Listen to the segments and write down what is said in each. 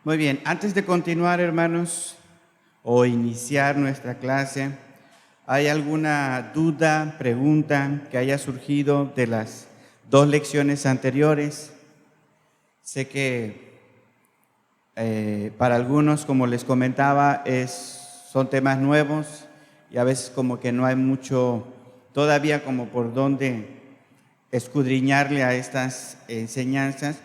Muy bien, antes de continuar, hermanos, o iniciar nuestra clase, ¿hay alguna duda, pregunta que haya surgido de las dos lecciones anteriores? Sé que para algunos, como les comentaba, son temas nuevos y a veces como que no hay mucho todavía como por dónde escudriñarle a estas enseñanzas.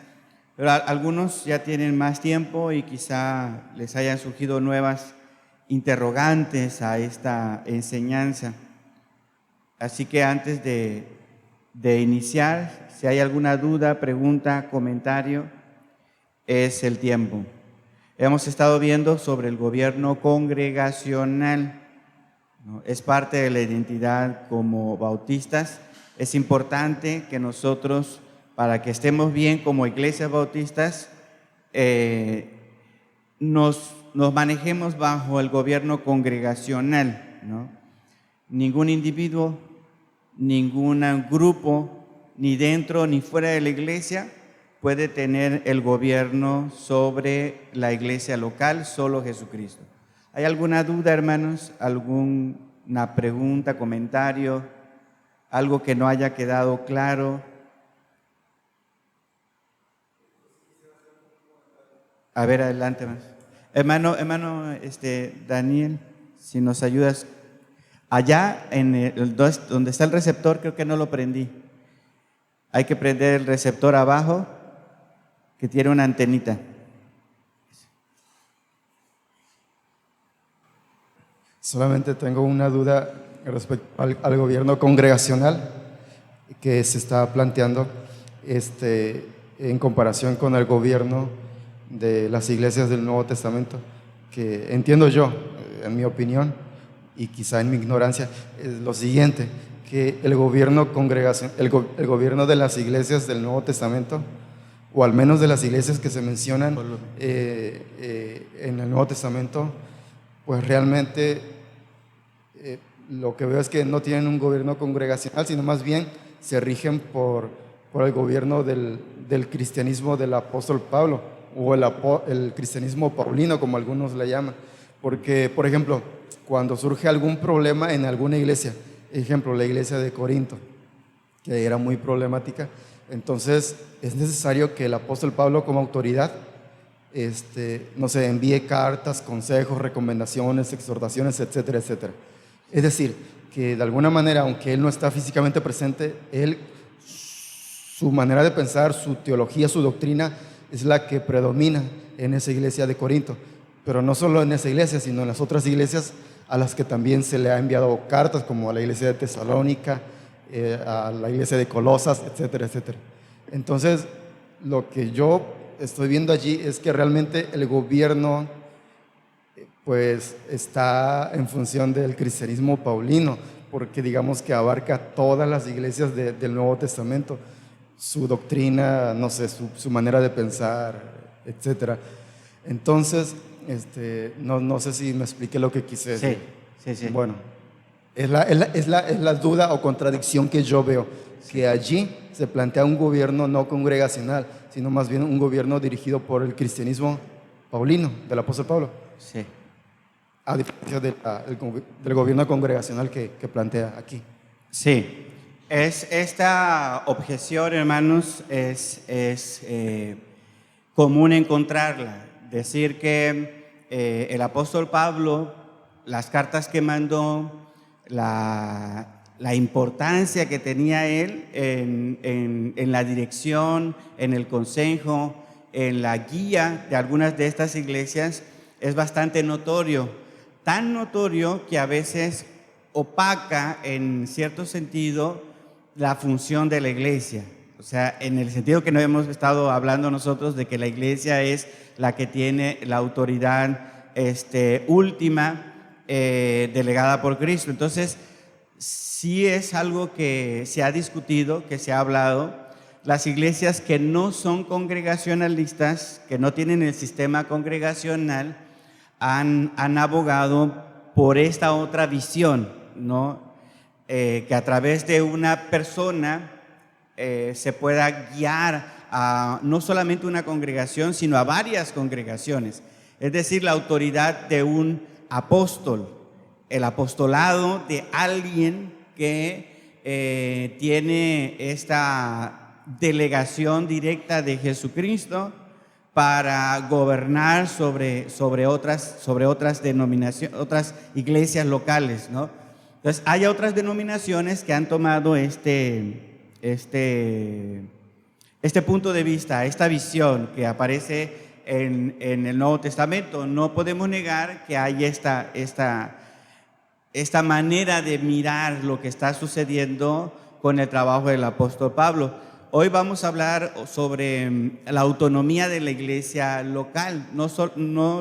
Pero algunos ya tienen más tiempo y quizá les hayan surgido nuevas interrogantes a esta enseñanza. Así que antes de iniciar, si hay alguna duda, pregunta, comentario, es el tiempo. Hemos estado viendo sobre el gobierno congregacional, ¿no? Es parte de la identidad como bautistas. Es importante que nosotros, para que estemos bien como iglesias bautistas, nos manejemos bajo el gobierno congregacional, ¿no? Ningún individuo, ningún grupo, ni dentro ni fuera de la iglesia, puede tener el gobierno sobre la iglesia local, solo Jesucristo. ¿Hay alguna duda, hermanos? ¿Alguna pregunta, comentario? ¿Algo que no haya quedado claro? A ver, adelante, hermano. Hermano Daniel, si nos ayudas. Allá, donde está el receptor, creo que no lo prendí. Hay que prender el receptor abajo, que tiene una antenita. Solamente tengo una duda respecto al gobierno congregacional que se está planteando en comparación con el gobierno de las iglesias del Nuevo Testamento, que entiendo yo, en mi opinión, y quizá en mi ignorancia, es lo siguiente, que el gobierno el gobierno de las iglesias del Nuevo Testamento, o al menos de las iglesias que se mencionan en el Nuevo Testamento, pues realmente lo que veo es que no tienen un gobierno congregacional, sino más bien se rigen por el gobierno del cristianismo del apóstol Pablo, o el cristianismo paulino, como algunos le llaman. Porque, por ejemplo, cuando surge algún problema en alguna iglesia, ejemplo, la iglesia de Corinto, que era muy problemática, entonces es necesario que el apóstol Pablo, como autoridad, no sé, envíe cartas, consejos, recomendaciones, exhortaciones, etcétera, etcétera. Es decir, que de alguna manera, aunque él no está físicamente presente, su manera de pensar, su teología, su doctrina es la que predomina en esa iglesia de Corinto. Pero no solo en esa iglesia, sino en las otras iglesias a las que también se le ha enviado cartas, como a la iglesia de Tesalónica, a la iglesia de Colosas, etcétera, etcétera. Entonces, lo que yo estoy viendo allí es que realmente el gobierno pues está en función del cristianismo paulino, porque digamos que abarca todas las iglesias del Nuevo Testamento, su doctrina, no sé, su manera de pensar, etcétera. Entonces, no sé si me expliqué lo que quise decir. Sí. Bueno, es la duda o contradicción que yo veo, que allí se plantea un gobierno no congregacional, sino más bien un gobierno dirigido por el cristianismo paulino, del apóstol Pablo. Sí. A diferencia del gobierno congregacional que plantea aquí. Sí, esta objeción, hermanos, es común encontrarla. Decir que el apóstol Pablo, las cartas que mandó, la importancia que tenía él en la dirección, en el consejo, en la guía de algunas de estas iglesias, es bastante notorio. Tan notorio que a veces opaca en cierto sentido la función de la iglesia. O sea, en el sentido que no hemos estado hablando nosotros de que la iglesia es la que tiene la autoridad última delegada por Cristo. Entonces, sí es algo que se ha discutido, que se ha hablado. Las iglesias que no son congregacionalistas, que no tienen el sistema congregacional, han abogado por esta otra visión, ¿no? Que a través de una persona se pueda guiar a no solamente una congregación, sino a varias congregaciones. Es decir, la autoridad de un apóstol, el apostolado de alguien que tiene esta delegación directa de Jesucristo para gobernar sobre otras denominaciones, otras iglesias locales, ¿no? Entonces, hay otras denominaciones que han tomado este punto de vista, esta visión que aparece en el Nuevo Testamento. No podemos negar que hay esta manera de mirar lo que está sucediendo con el trabajo del apóstol Pablo. Hoy vamos a hablar sobre la autonomía de la iglesia local, no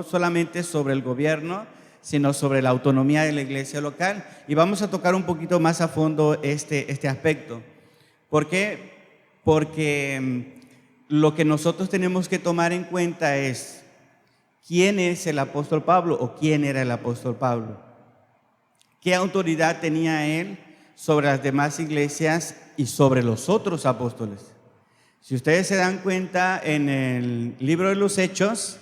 solamente sobre el gobierno, sino sobre la autonomía de la iglesia local. Y vamos a tocar un poquito más a fondo este aspecto. ¿Por qué? Porque lo que nosotros tenemos que tomar en cuenta es quién es el apóstol Pablo o quién era el apóstol Pablo. ¿Qué autoridad tenía él sobre las demás iglesias y sobre los otros apóstoles? Si ustedes se dan cuenta, en el libro de los Hechos,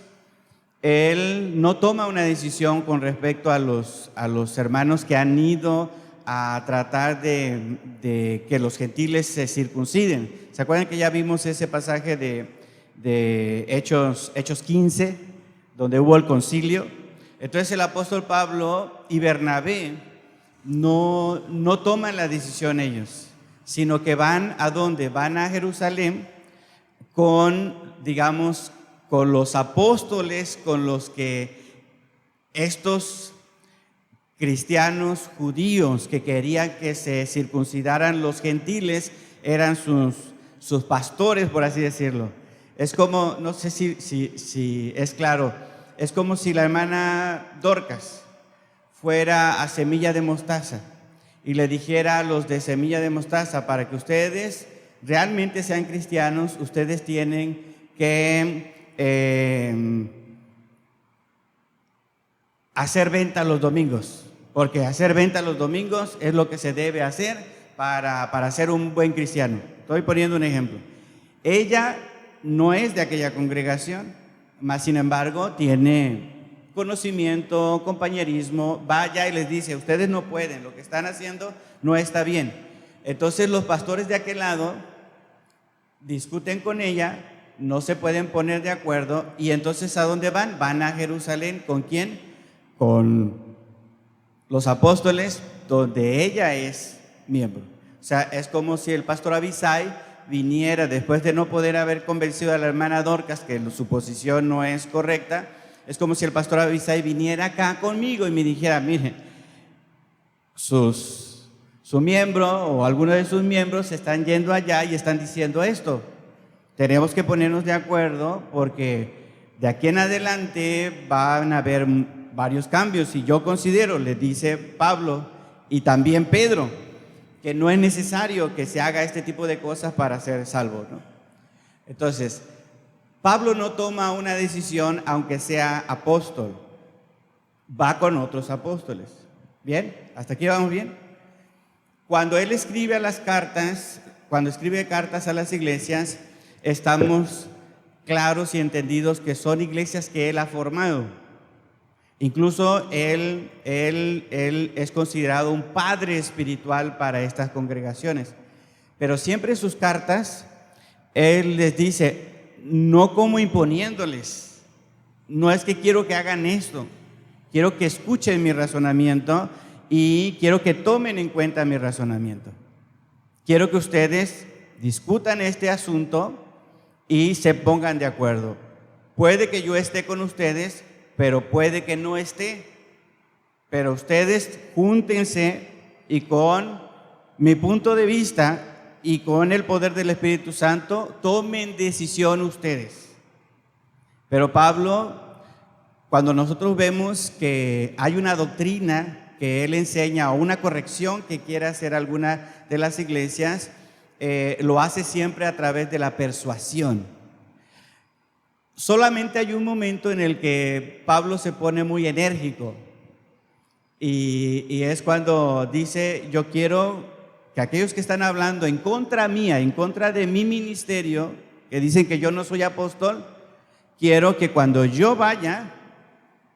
él no toma una decisión con respecto a los hermanos que han ido a tratar de que los gentiles se circunciden. ¿Se acuerdan que ya vimos ese pasaje de Hechos 15, donde hubo el concilio? Entonces el apóstol Pablo y Bernabé no toman la decisión ellos, sino que van ¿a dónde? Van a Jerusalén con los apóstoles con los que estos cristianos judíos que querían que se circuncidaran los gentiles eran sus pastores, por así decirlo. Es como, no sé si es claro, es como si la hermana Dorcas fuera a Semilla de Mostaza y le dijera a los de Semilla de Mostaza: para que ustedes realmente sean cristianos, ustedes tienen que hacer venta los domingos, porque hacer venta los domingos es lo que se debe hacer para ser un buen cristiano. Estoy poniendo un ejemplo. Ella no es de aquella congregación, mas sin embargo tiene conocimiento, compañerismo, vaya y les dice: ustedes no pueden, lo que están haciendo no está bien. Entonces los pastores de aquel lado discuten con ella, no se pueden poner de acuerdo, y entonces ¿a dónde van? Van a Jerusalén. ¿Con quién? Con los apóstoles, donde ella es miembro. O sea, es como si el pastor Abisai viniera, después de no poder haber convencido a la hermana Dorcas que su posición no es correcta, es como si el pastor Abisai viniera acá conmigo y me dijera: mire, su miembro o alguno de sus miembros están yendo allá y están diciendo esto. Tenemos que ponernos de acuerdo porque de aquí en adelante van a haber varios cambios, y yo considero, le dice Pablo y también Pedro, que no es necesario que se haga este tipo de cosas para ser salvo, ¿no? Entonces, Pablo no toma una decisión aunque sea apóstol, va con otros apóstoles. ¿Bien? ¿Hasta aquí vamos bien? Cuando él escribe cuando escribe cartas a las iglesias, estamos claros y entendidos que son iglesias que él ha formado. Incluso él es considerado un padre espiritual para estas congregaciones. Pero siempre en sus cartas, él les dice, no como imponiéndoles, no es que quiero que hagan esto, quiero que escuchen mi razonamiento y quiero que tomen en cuenta mi razonamiento. Quiero que ustedes discutan este asunto y se pongan de acuerdo. Puede que yo esté con ustedes, pero puede que no esté. Pero ustedes júntense y con mi punto de vista y con el poder del Espíritu Santo, tomen decisión ustedes. Pero Pablo, cuando nosotros vemos que hay una doctrina que él enseña o una corrección que quiere hacer alguna de las iglesias, lo hace siempre a través de la persuasión. Solamente hay un momento en el que Pablo se pone muy enérgico y es cuando dice: yo quiero que aquellos que están hablando en contra mía, en contra de mi ministerio, que dicen que yo no soy apóstol, quiero que cuando yo vaya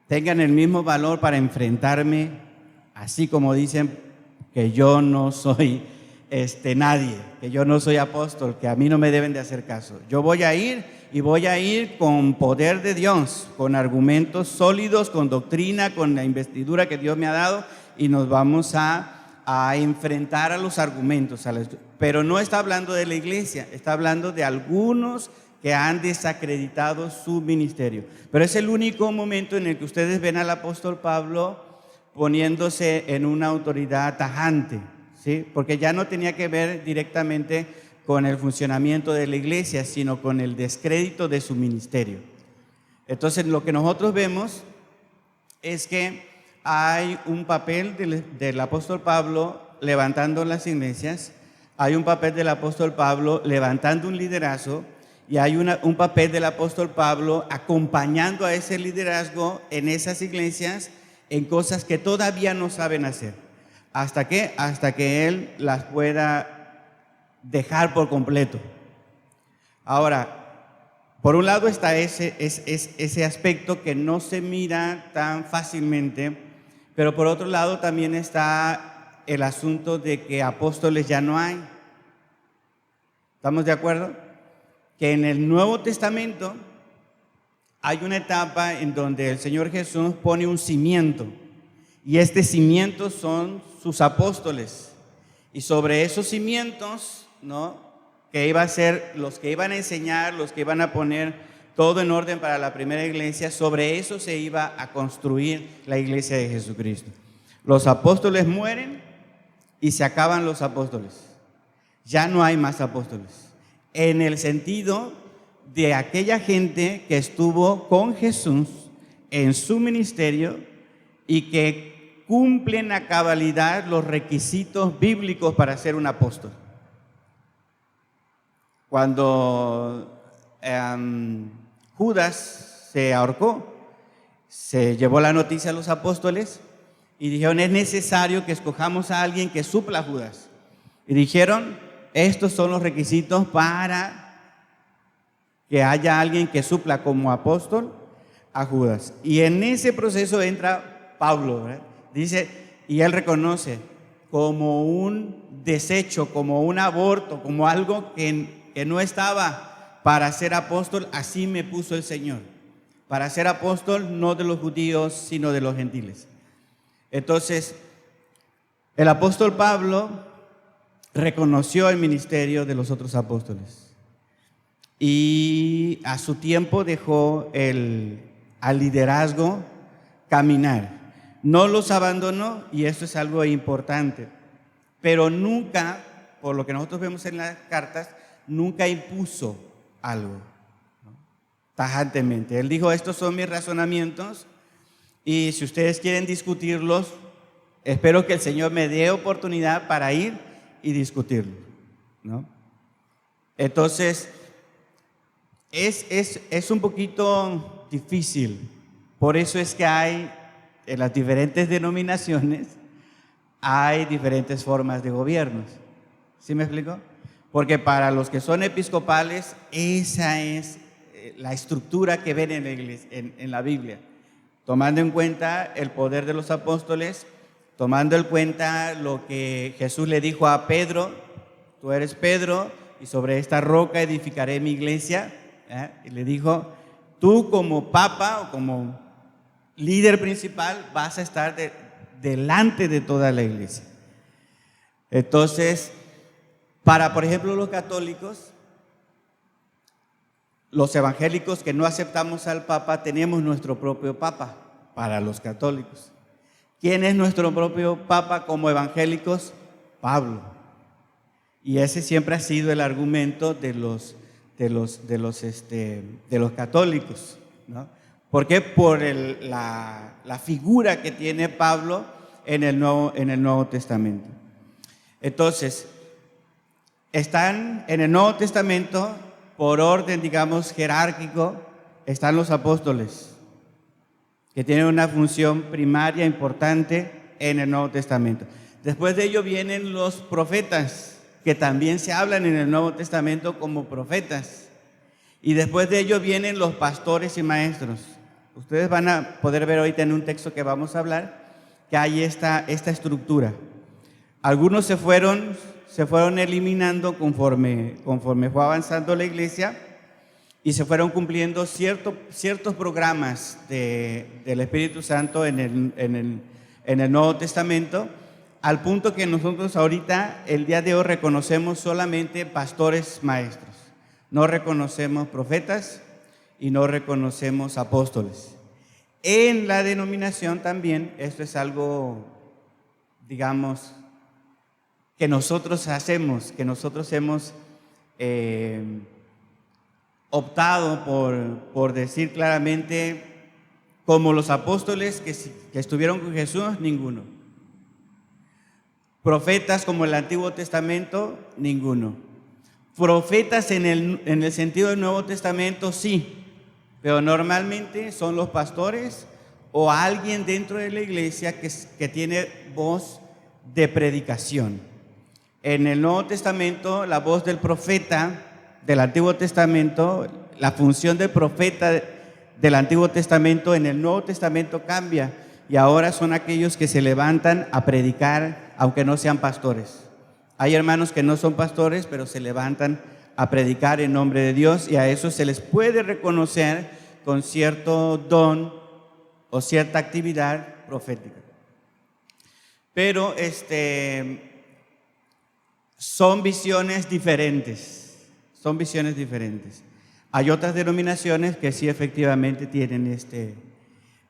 tengan el mismo valor para enfrentarme, así como dicen que yo no soy nadie, que yo no soy apóstol, que a mí no me deben de hacer caso. Yo voy a ir y voy a ir con poder de Dios, con argumentos sólidos, con doctrina, con la investidura que Dios me ha dado, y nos vamos a enfrentar a los argumentos. Pero no está hablando de la iglesia, está hablando de algunos que han desacreditado su ministerio. Pero es el único momento en el que ustedes ven al apóstol Pablo poniéndose en una autoridad tajante, ¿sí? Porque ya no tenía que ver directamente con el funcionamiento de la iglesia, sino con el descrédito de su ministerio. Entonces, lo que nosotros vemos es que hay un papel del apóstol Pablo levantando las iglesias, hay un papel del apóstol Pablo levantando un liderazgo, y hay un papel del apóstol Pablo acompañando a ese liderazgo en esas iglesias en cosas que todavía no saben hacer. ¿Hasta qué? Hasta que él las pueda dejar por completo. Ahora, por un lado está ese aspecto que no se mira tan fácilmente, pero por otro lado también está el asunto de que apóstoles ya no hay. ¿Estamos de acuerdo? Que en el Nuevo Testamento hay una etapa en donde el Señor Jesús pone un cimiento, y este cimiento son sus apóstoles, y sobre esos cimientos, ¿no?, que iba a ser los que iban a enseñar, los que iban a poner todo en orden para la primera iglesia, sobre eso se iba a construir la iglesia de Jesucristo. Los apóstoles mueren y se acaban los apóstoles, ya no hay más apóstoles, en el sentido de aquella gente que estuvo con Jesús en su ministerio y que cumplen a cabalidad los requisitos bíblicos para ser un apóstol. Cuando Judas se ahorcó, se llevó la noticia a los apóstoles y dijeron: es necesario que escojamos a alguien que supla a Judas. Y dijeron: estos son los requisitos para que haya alguien que supla como apóstol a Judas. Y en ese proceso entra Pablo, ¿verdad? Dice, y él reconoce como un desecho, como un aborto, como algo que no estaba para ser apóstol. Así me puso el Señor, para ser apóstol no de los judíos, sino de los gentiles. Entonces, el apóstol Pablo reconoció el ministerio de los otros apóstoles y a su tiempo dejó al liderazgo caminar. No los abandonó, y esto es algo importante, pero nunca, por lo que nosotros vemos en las cartas, nunca impuso algo, ¿no?, tajantemente. Él dijo: estos son mis razonamientos, y si ustedes quieren discutirlos, espero que el Señor me dé oportunidad para ir y discutirlo, ¿no? Entonces, es un poquito difícil. Por eso es que hay, en las diferentes denominaciones, hay diferentes formas de gobiernos. ¿Sí me explico? Porque para los que son episcopales, esa es la estructura que ven en la iglesia, en la Biblia, tomando en cuenta el poder de los apóstoles, tomando en cuenta lo que Jesús le dijo a Pedro: tú eres Pedro, y sobre esta roca edificaré mi iglesia, ¿eh? Y le dijo: tú como papa o como líder principal vas a estar delante de toda la iglesia. Entonces, para, por ejemplo, los católicos, los evangélicos que no aceptamos al papa, tenemos nuestro propio papa. Para los católicos, ¿quién es nuestro propio papa como evangélicos? Pablo. Y ese siempre ha sido el argumento de los católicos, ¿no? ¿Por qué? Por la figura que tiene Pablo en el Nuevo Testamento. Entonces, están en el Nuevo Testamento, por orden, digamos, jerárquico, están los apóstoles, que tienen una función primaria importante en el Nuevo Testamento. Después de ello vienen los profetas, que también se hablan en el Nuevo Testamento como profetas. Y después de ello vienen los pastores y maestros. Ustedes van a poder ver ahorita en un texto que vamos a hablar que hay esta estructura. Algunos se fueron eliminando conforme fue avanzando la iglesia y se fueron cumpliendo ciertos programas del Espíritu Santo en el Nuevo Testamento, al punto que nosotros ahorita, el día de hoy, reconocemos solamente pastores maestros. No reconocemos profetas y no reconocemos apóstoles. En la denominación también, esto es algo, digamos, que nosotros hacemos, que nosotros hemos optado por decir claramente, como los apóstoles que estuvieron con Jesús, ninguno. Profetas como el Antiguo Testamento, ninguno. Profetas en el sentido del Nuevo Testamento, sí, pero normalmente son los pastores o alguien dentro de la iglesia que tiene voz de predicación. En el Nuevo Testamento, la voz del profeta del Antiguo Testamento, la función del profeta del Antiguo Testamento en el Nuevo Testamento cambia y ahora son aquellos que se levantan a predicar, aunque no sean pastores. Hay hermanos que no son pastores, pero se levantan a predicar en nombre de Dios y a eso se les puede reconocer con cierto don o cierta actividad profética. Pero son visiones diferentes, Hay otras denominaciones que sí efectivamente tienen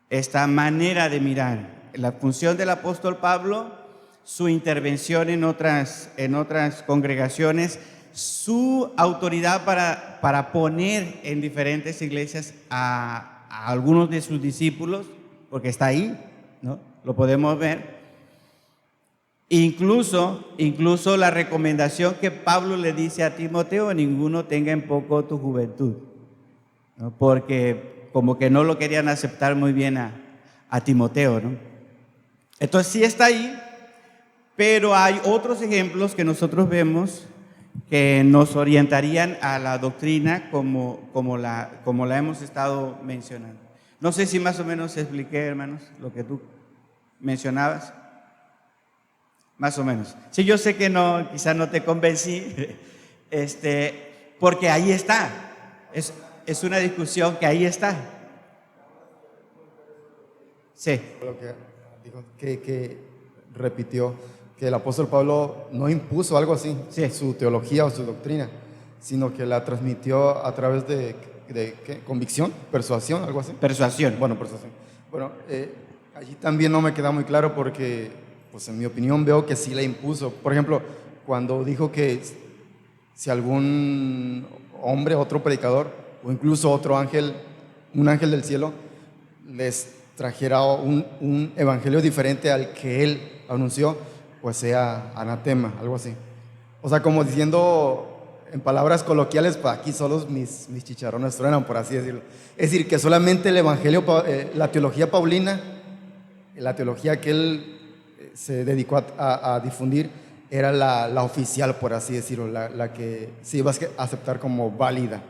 esta manera de mirar. La función del apóstol Pablo, su intervención en otras congregaciones, su autoridad para poner en diferentes iglesias a algunos de sus discípulos, porque está ahí, ¿no? Lo podemos ver. Incluso la recomendación que Pablo le dice a Timoteo: ninguno tenga en poco tu juventud, ¿no? Porque como que no lo querían aceptar muy bien a Timoteo, ¿no? Entonces sí está ahí, pero hay otros ejemplos que nosotros vemos que nos orientarían a la doctrina como la hemos estado mencionando. No sé si más o menos expliqué, hermanos, lo que tú mencionabas. Más o menos. Sí, yo sé que no, quizás no te convencí, porque ahí está. Es una discusión que ahí está. Sí. Lo que dijo, que repitió que el apóstol Pablo no impuso algo así, sí, su teología o su doctrina, sino que la transmitió a través de ¿qué? Convicción, persuasión, algo así. Persuasión. Bueno, persuasión. Bueno, allí también no me queda muy claro porque, pues en mi opinión veo que sí la impuso. Por ejemplo, cuando dijo que si algún hombre, otro predicador o incluso otro ángel, un ángel del cielo, les trajera un evangelio diferente al que él anunció, pues sea anatema, algo así. O sea, como diciendo en palabras coloquiales, pues aquí solos mis chicharrones truenan, por así decirlo. Es decir, que solamente el evangelio, la teología paulina, la teología que él se dedicó a difundir, era la oficial, por así decirlo, la que se iba a aceptar como válida.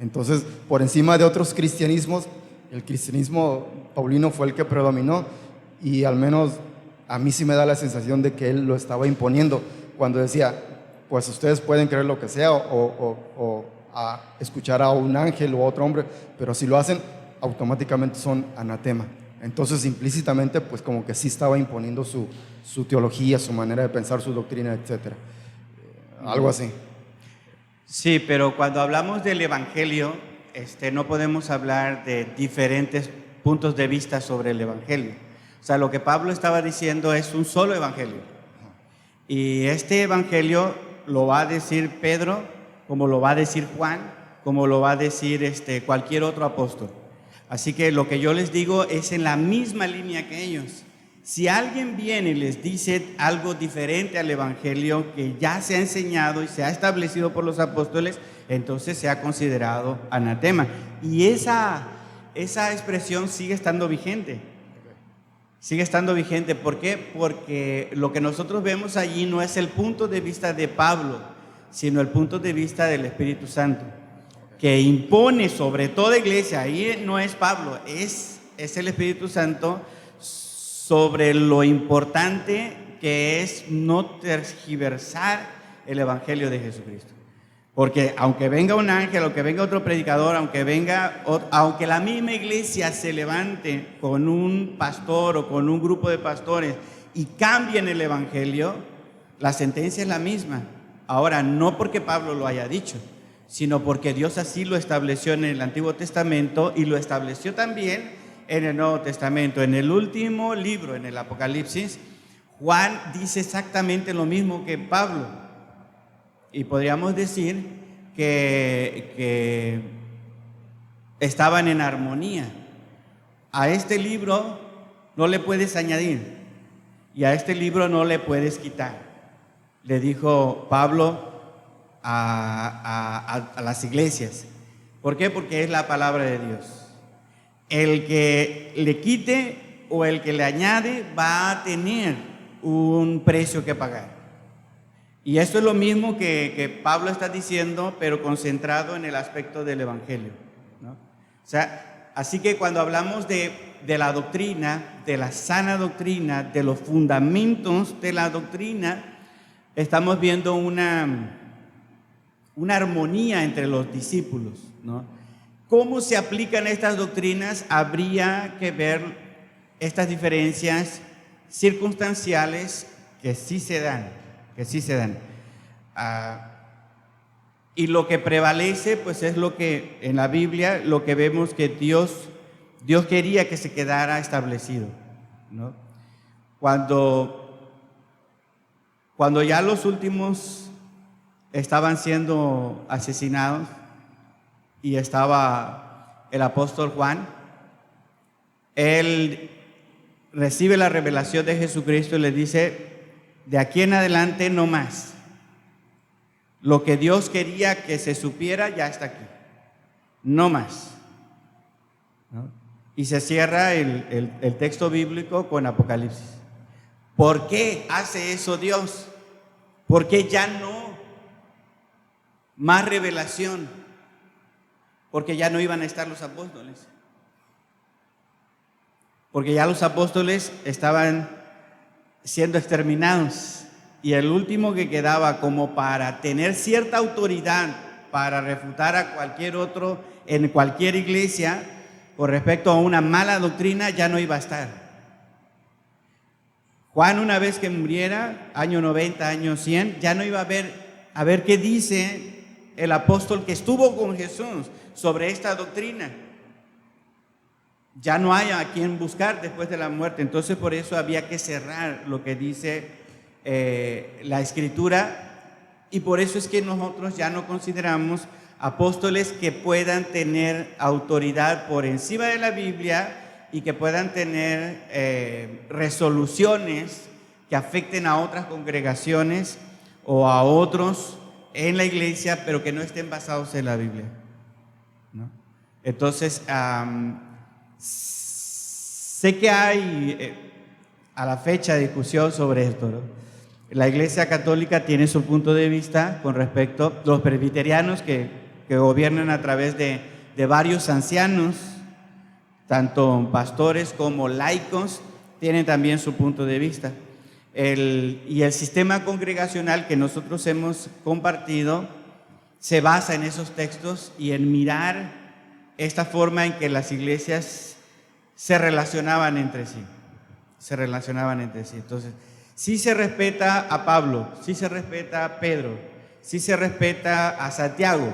Entonces, por encima de otros cristianismos, el cristianismo paulino fue el que predominó, y al menos a mí sí me da la sensación de que él lo estaba imponiendo cuando decía, pues ustedes pueden creer lo que sea o a escuchar a un ángel o a otro hombre, pero si lo hacen, automáticamente son anatema. Entonces, implícitamente, pues como que sí estaba imponiendo su teología, su manera de pensar, su doctrina, etcétera. Algo así. Sí, pero cuando hablamos del evangelio, no podemos hablar de diferentes puntos de vista sobre el evangelio. O sea, lo que Pablo estaba diciendo es un solo evangelio. Y este evangelio lo va a decir Pedro, como lo va a decir Juan, como lo va a decir cualquier otro apóstol. Así que lo que yo les digo es en la misma línea que ellos. Si alguien viene y les dice algo diferente al evangelio que ya se ha enseñado y se ha establecido por los apóstoles, entonces se ha considerado anatema. Y esa expresión sigue estando vigente. Sigue estando vigente. ¿Por qué? Porque lo que nosotros vemos allí no es el punto de vista de Pablo, sino el punto de vista del Espíritu Santo. que impone sobre toda iglesia, ahí no es Pablo, es el Espíritu Santo, sobre lo importante que es no tergiversar el Evangelio de Jesucristo. Porque aunque venga un ángel, aunque venga otro predicador, aunque la misma iglesia se levante con un pastor o con un grupo de pastores y cambien el Evangelio, la sentencia es la misma. Ahora, no porque Pablo lo haya dicho, sino porque Dios así lo estableció en el Antiguo Testamento y lo estableció también en el Nuevo Testamento. En el último libro, en el Apocalipsis, Juan dice exactamente lo mismo que Pablo. Y podríamos decir que estaban en armonía. A este libro no le puedes añadir y a este libro no le puedes quitar, le dijo Pablo a las iglesias. ¿Por qué? Porque es la palabra de Dios. El que le quite o el que le añade va a tener un precio que pagar. Y esto es lo mismo que Pablo está diciendo, pero concentrado en el aspecto del Evangelio, ¿no? O sea, así que cuando hablamos de la doctrina, de la sana doctrina, de los fundamentos de la doctrina, estamos viendo una armonía entre los discípulos, ¿no? ¿Cómo se aplican estas doctrinas? Habría que ver estas diferencias circunstanciales que sí se dan. Y lo que prevalece, pues es lo que en la Biblia, lo que vemos que Dios quería que se quedara establecido, ¿no? Cuando ya los últimos estaban siendo asesinados y estaba el apóstol Juan, él recibe la revelación de Jesucristo y le dice: de aquí en adelante no más. Lo que Dios quería que se supiera ya está aquí. No más, ¿no? Y se cierra el texto bíblico con Apocalipsis. ¿Por qué hace eso Dios? ¿Por qué ya no más revelación? Porque ya no iban a estar los apóstoles. Porque ya los apóstoles estaban siendo exterminados y el último que quedaba como para tener cierta autoridad para refutar a cualquier otro en cualquier iglesia con respecto a una mala doctrina ya no iba a estar. Juan, una vez que muriera, año 90, año 100, ya no iba a ver qué dice el apóstol que estuvo con Jesús sobre esta doctrina. Ya no hay a quien buscar después de la muerte. Entonces por eso había que cerrar lo que dice la Escritura, y por eso es que nosotros ya no consideramos apóstoles que puedan tener autoridad por encima de la Biblia y que puedan tener resoluciones que afecten a otras congregaciones o a otros en la iglesia, pero que no estén basados en la Biblia, ¿no? Entonces, sé que hay a la fecha discusión sobre esto, ¿no? La Iglesia Católica tiene su punto de vista con respecto a los presbiterianos que gobiernan a través de varios ancianos, tanto pastores como laicos, tienen también su punto de vista. Y el sistema congregacional que nosotros hemos compartido se basa en esos textos y en mirar esta forma en que las iglesias se relacionaban entre sí. Entonces, sí se respeta a Pablo, sí se respeta a Pedro, sí se respeta a Santiago,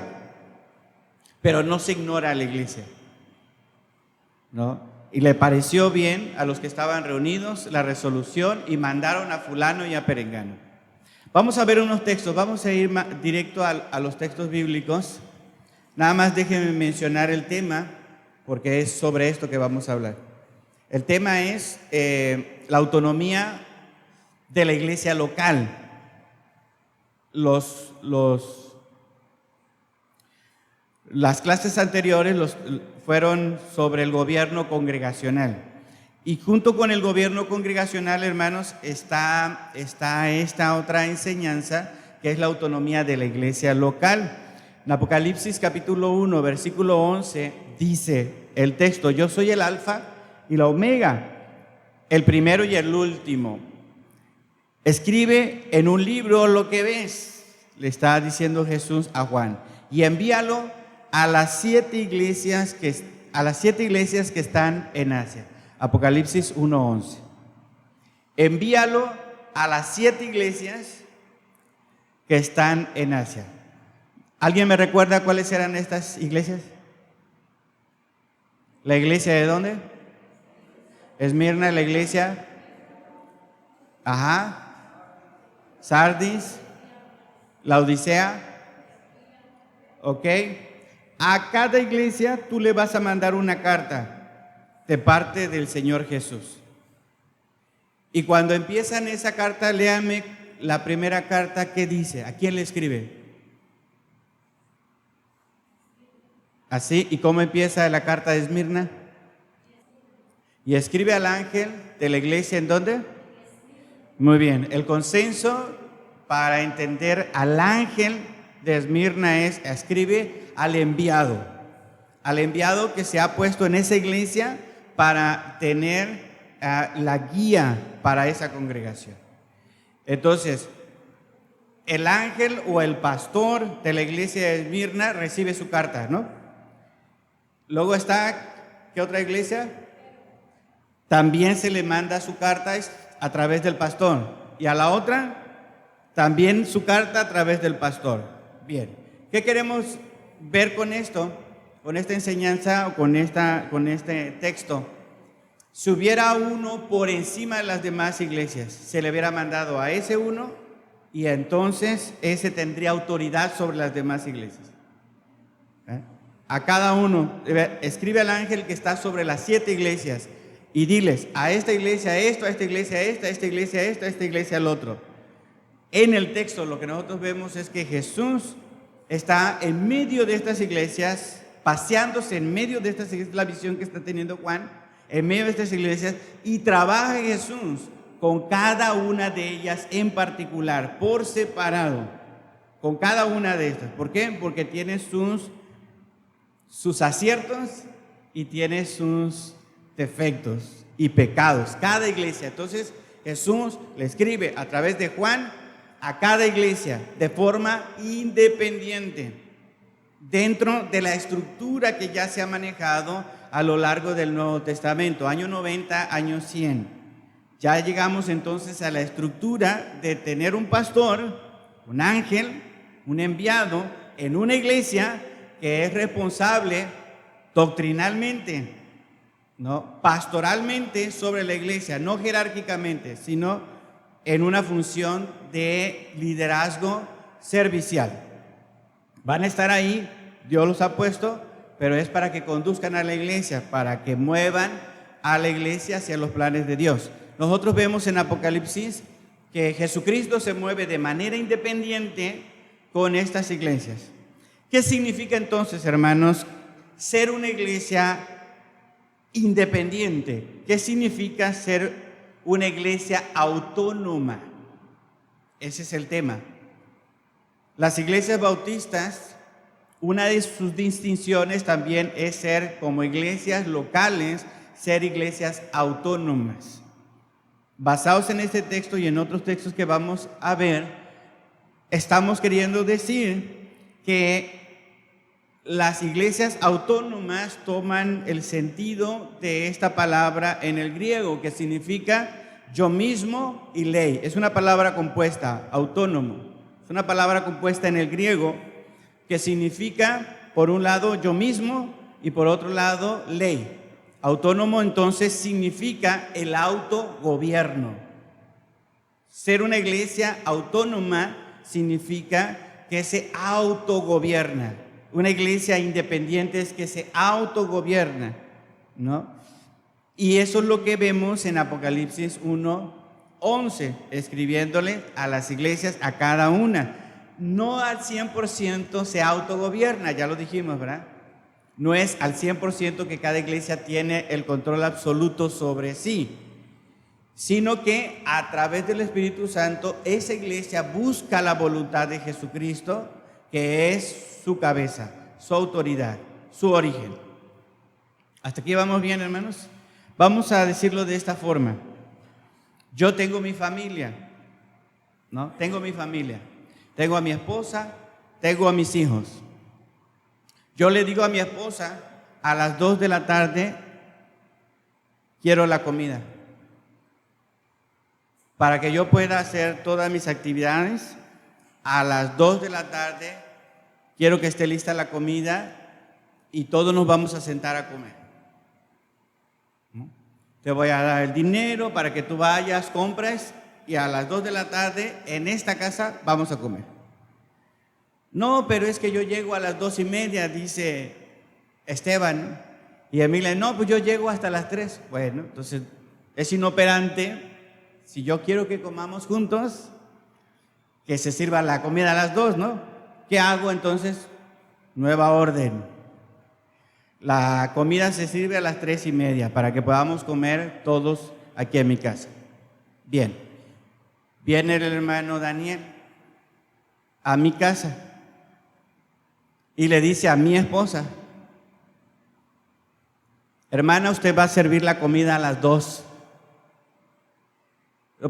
pero no se ignora a la iglesia, ¿no? Y le pareció bien a los que estaban reunidos la resolución y mandaron a fulano y a perengano. Vamos a ver unos textos, vamos a ir directo a los textos bíblicos. Nada más déjenme mencionar el tema, porque es sobre esto que vamos a hablar. El tema es la autonomía de la iglesia local. Las clases anteriores fueron sobre el gobierno congregacional. Y junto con el gobierno congregacional, hermanos, está esta otra enseñanza, que es la autonomía de la iglesia local. En Apocalipsis capítulo 1, versículo 11, dice el texto: yo soy el alfa y la omega, el primero y el último. Escribe en un libro lo que ves, le está diciendo Jesús a Juan, y envíalo a las 7 iglesias que están en Asia. Apocalipsis 1:11. Envíalo a las 7 iglesias que están en Asia. ¿Alguien me recuerda cuáles eran estas iglesias? ¿La iglesia de dónde? Esmirna, la iglesia. Sardis, Laodicea. Ok. A cada iglesia tú le vas a mandar una carta de parte del Señor Jesús. Y cuando empiezan esa carta, léame la primera carta. ¿Qué dice? ¿A quién le escribe? Así. ¿Y cómo empieza la carta de Esmirna? Y escribe al ángel de la iglesia, ¿en dónde? Muy bien. El consenso para entender al ángel de Esmirna es: escribe al enviado que se ha puesto en esa iglesia para tener la guía para esa congregación. Entonces, el ángel o el pastor de la iglesia de Esmirna recibe su carta, ¿no? Luego está, ¿qué otra iglesia? También se le manda su carta a través del pastor. Y a la otra, también su carta a través del pastor. Bien, ¿qué queremos ver con esto? Con esta enseñanza o con este texto. Si hubiera uno por encima de las demás iglesias, se le hubiera mandado a ese uno y entonces ese tendría autoridad sobre las demás iglesias. A cada uno, escribe al ángel que está sobre las 7 iglesias y diles: a esta iglesia esto, a esta iglesia esta, a esta iglesia esto, a esta iglesia el otro. En el texto lo que nosotros vemos es que Jesús está en medio de estas iglesias, paseándose en medio de estas iglesias, la visión que está teniendo Juan, en medio de estas iglesias, y trabaja Jesús con cada una de ellas en particular, por separado, con cada una de estas. ¿Por qué? Porque tiene sus aciertos y tiene sus defectos y pecados, cada iglesia. Entonces Jesús le escribe a través de Juan a cada iglesia de forma independiente, dentro de la estructura que ya se ha manejado a lo largo del Nuevo Testamento, año 90, año 100. Ya llegamos entonces a la estructura de tener un pastor, un ángel, un enviado en una iglesia que es responsable doctrinalmente, ¿no? Pastoralmente sobre la iglesia, no jerárquicamente, sino en una función de liderazgo servicial. Van a estar ahí, Dios los ha puesto, pero es para que conduzcan a la iglesia, para que muevan a la iglesia hacia los planes de Dios. Nosotros vemos en Apocalipsis que Jesucristo se mueve de manera independiente con estas iglesias. ¿Qué significa entonces, hermanos, ser una iglesia independiente? ¿Qué significa ser una iglesia autónoma? Ese es el tema. Las iglesias bautistas, una de sus distinciones también es ser, como iglesias locales, ser iglesias autónomas. Basados en este texto y en otros textos que vamos a ver, estamos queriendo decir que las iglesias autónomas toman el sentido de esta palabra en el griego, que significa yo mismo y ley. Es una palabra compuesta, autónomo. Es una palabra compuesta en el griego que significa, por un lado, yo mismo y por otro lado, ley. Autónomo entonces significa el autogobierno. Ser una iglesia autónoma significa que se autogobierna. Una iglesia independiente es que se autogobierna, ¿no? Y eso es lo que vemos en Apocalipsis 1:11, escribiéndole a las iglesias, a cada una. No al 100% se autogobierna, ya lo dijimos, ¿verdad? No es al 100% que cada iglesia tiene el control absoluto sobre sí, sino que a través del Espíritu Santo esa iglesia busca la voluntad de Jesucristo, que es su cabeza, su autoridad, su origen. ¿Hasta aquí vamos bien, hermanos? Vamos a decirlo de esta forma. Yo tengo mi familia, ¿no? Tengo mi familia. Tengo a mi esposa, tengo a mis hijos. Yo le digo a mi esposa, a las 2 de la tarde, quiero la comida. Para que yo pueda hacer todas mis actividades, a las 2 de la tarde, quiero que esté lista la comida y todos nos vamos a sentar a comer. ¿No? Te voy a dar el dinero para que tú vayas, compres y a las 2 de la tarde en esta casa vamos a comer. No, pero es que yo llego a las 2:30, dice Esteban. Y Emilia, no, pues yo llego hasta las 3. Bueno, entonces es inoperante. Si yo quiero que comamos juntos, que se sirva la comida a las 2, ¿no? ¿Qué hago entonces? Nueva orden. La comida se sirve a las 3:30 para que podamos comer todos aquí en mi casa. Bien. Viene el hermano Daniel a mi casa y le dice a mi esposa, hermana, usted va a servir la comida a las 2.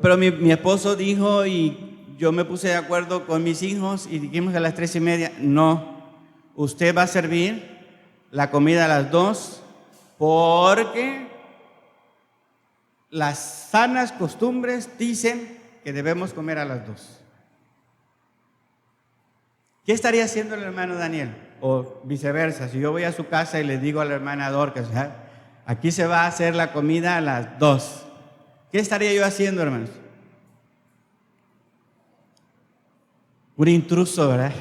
Pero mi esposo dijo y yo me puse de acuerdo con mis hijos y dijimos a las 3:30. No, usted va a servir la comida a las 2 porque las sanas costumbres dicen que debemos comer a las 2. ¿Qué estaría haciendo el hermano Daniel? O viceversa, si yo voy a su casa y le digo a la hermana Dorcas, aquí se va a hacer la comida a las 2. ¿Qué estaría yo haciendo, hermanos? Un intruso, ¿verdad?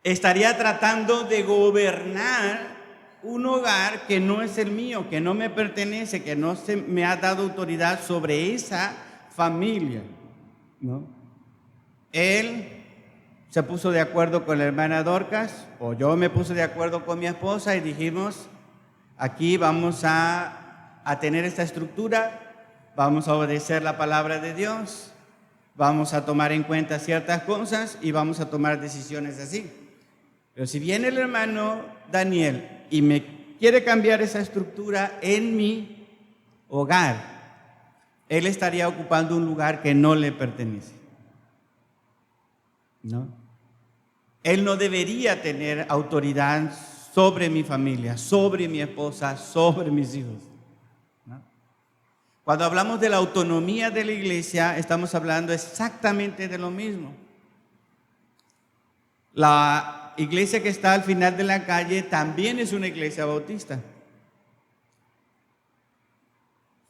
Estaría tratando de gobernar un hogar que no es el mío, que no me pertenece, que no se me ha dado autoridad sobre esa familia, ¿no? Él se puso de acuerdo con la hermana Dorcas, o yo me puse de acuerdo con mi esposa y dijimos, aquí vamos a tener esta estructura, vamos a obedecer la palabra de Dios, vamos a tomar en cuenta ciertas cosas y vamos a tomar decisiones así. Pero si viene el hermano Daniel y me quiere cambiar esa estructura en mi hogar, él estaría ocupando un lugar que no le pertenece, ¿no? Él no debería tener autoridad sobre mi familia, sobre mi esposa, sobre mis hijos, ¿no? Cuando hablamos de la autonomía de la iglesia, estamos hablando exactamente de lo mismo. La iglesia que está al final de la calle también es una iglesia bautista.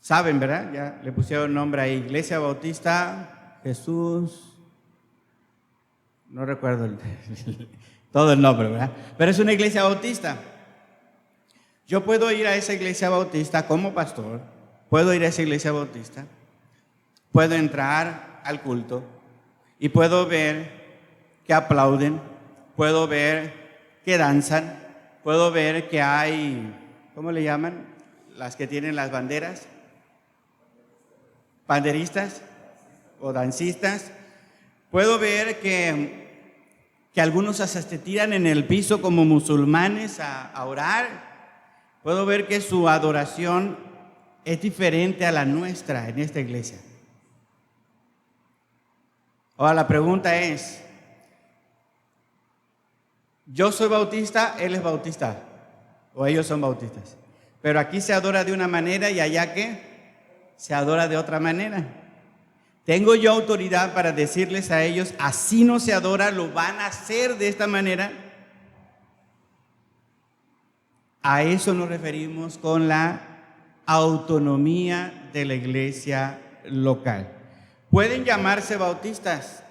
Saben, ¿verdad? Ya le pusieron nombre ahí, Iglesia Bautista Jesús. No recuerdo todo el nombre, ¿verdad? Pero es una iglesia bautista. Yo puedo ir a esa iglesia bautista como pastor, puedo ir a esa iglesia bautista, puedo entrar al culto y puedo ver que aplauden, puedo ver que danzan, puedo ver que hay, ¿cómo le llaman? Las que tienen las banderas, banderistas o dancistas. Puedo ver que algunos hasta se tiran en el piso como musulmanes a orar. Puedo ver que su adoración es diferente a la nuestra en esta iglesia. Ahora la pregunta es, yo soy bautista, él es bautista, o ellos son bautistas, pero aquí se adora de una manera y allá ¿qué? Se adora de otra manera. ¿Tengo yo autoridad para decirles a ellos, así no se adora, lo van a hacer de esta manera? A eso nos referimos con la autonomía de la iglesia local. Pueden llamarse bautistas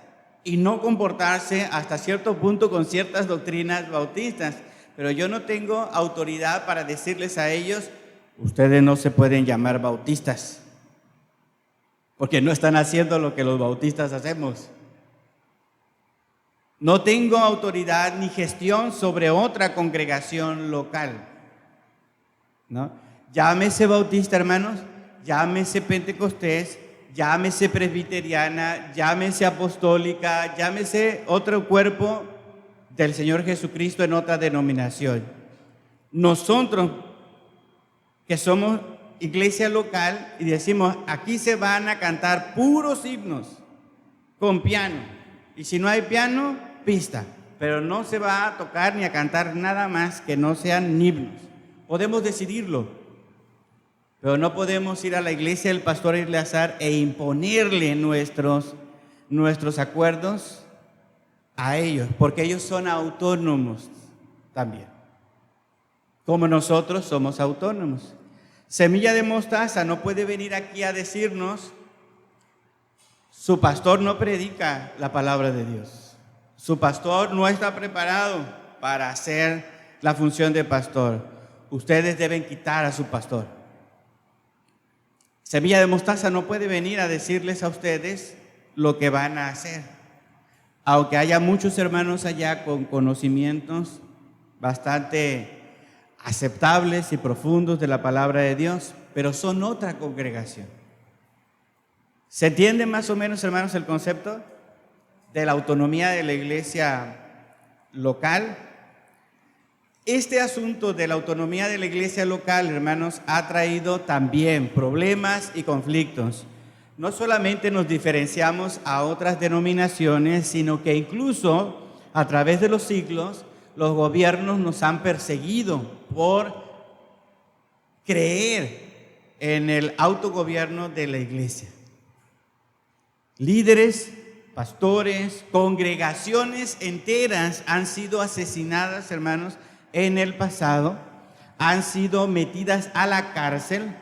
y no comportarse hasta cierto punto con ciertas doctrinas bautistas, pero yo no tengo autoridad para decirles a ellos, ustedes no se pueden llamar bautistas, porque no están haciendo lo que los bautistas hacemos. No tengo autoridad ni gestión sobre otra congregación local, ¿no? Llámese bautista, hermanos, llámese pentecostés, llámese presbiteriana, llámese apostólica, llámese otro cuerpo del Señor Jesucristo en otra denominación. Nosotros, que somos iglesia local y decimos, aquí se van a cantar puros himnos con piano, y si no hay piano, pista, pero no se va a tocar ni a cantar nada más que no sean himnos. Podemos decidirlo, pero no podemos ir a la iglesia del pastor Eleazar e imponerle nuestros acuerdos a ellos, porque ellos son autónomos también, como nosotros somos autónomos. Semilla de Mostaza no puede venir aquí a decirnos, su pastor no predica la palabra de Dios, su pastor no está preparado para hacer la función de pastor, ustedes deben quitar a su pastor. Semilla de Mostaza no puede venir a decirles a ustedes lo que van a hacer, aunque haya muchos hermanos allá con conocimientos bastante aceptables y profundos de la palabra de Dios, pero son otra congregación. ¿Se entiende más o menos, hermanos, el concepto de la autonomía de la iglesia local? Este asunto de la autonomía de la iglesia local, hermanos, ha traído también problemas y conflictos. No solamente nos diferenciamos a otras denominaciones, sino que incluso a través de los siglos, los gobiernos nos han perseguido por creer en el autogobierno de la iglesia. Líderes, pastores, congregaciones enteras han sido asesinadas, hermanos, en el pasado, han sido metidas a la cárcel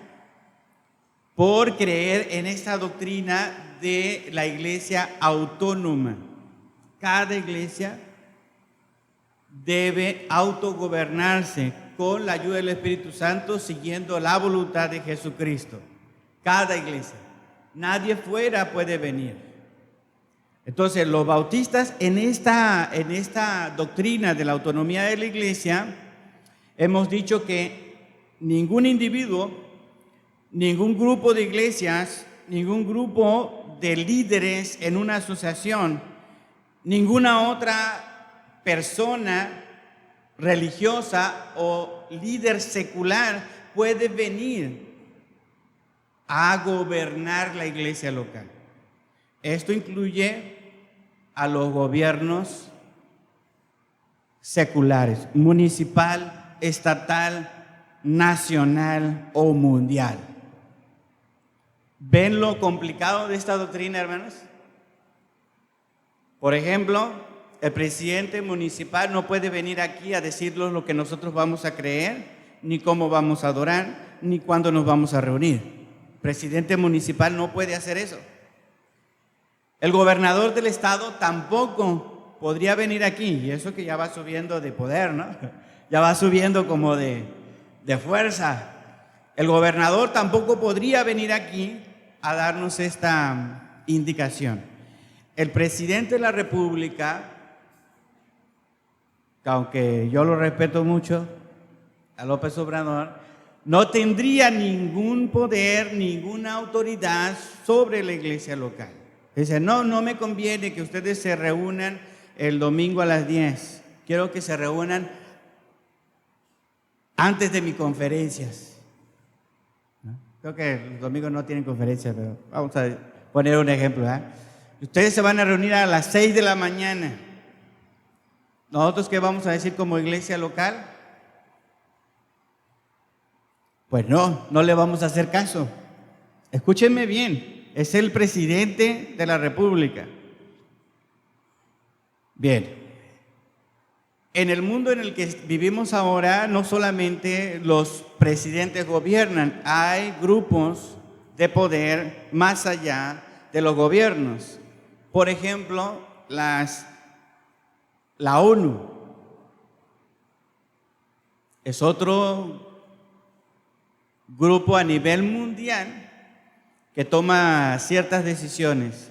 por creer en esta doctrina de la iglesia autónoma. Cada iglesia debe autogobernarse con la ayuda del Espíritu Santo, siguiendo la voluntad de Jesucristo. Cada iglesia. Nadie fuera puede venir. Entonces, los bautistas en esta doctrina de la autonomía de la iglesia, hemos dicho que ningún individuo, ningún grupo de iglesias, ningún grupo de líderes en una asociación, ninguna otra persona religiosa o líder secular puede venir a gobernar la iglesia local. Esto incluye a los gobiernos seculares, municipal, estatal, nacional o mundial. ¿Ven lo complicado de esta doctrina, hermanos? Por ejemplo, el presidente municipal no puede venir aquí a decirnos lo que nosotros vamos a creer, ni cómo vamos a adorar, ni cuándo nos vamos a reunir. El presidente municipal no puede hacer eso. El gobernador del estado tampoco podría venir aquí, y eso que ya va subiendo de poder, ¿no? Ya va subiendo como de fuerza. El gobernador tampoco podría venir aquí a darnos esta indicación. El presidente de la República, que aunque yo lo respeto mucho, a López Obrador, no tendría ningún poder, ninguna autoridad sobre la iglesia local. Dice, no me conviene que ustedes se reúnan el domingo a las 10. Quiero que se reúnan antes de mis conferencias. ¿No? Creo que los domingos no tienen conferencias, pero vamos a poner un ejemplo. Ustedes se van a reunir a las 6 de la mañana. ¿Nosotros qué vamos a decir como iglesia local? Pues no le vamos a hacer caso. Escúchenme bien. Es el presidente de la República. Bien, en el mundo en el que vivimos ahora, no solamente los presidentes gobiernan, hay grupos de poder más allá de los gobiernos. Por ejemplo, la ONU es otro grupo a nivel mundial que toma ciertas decisiones.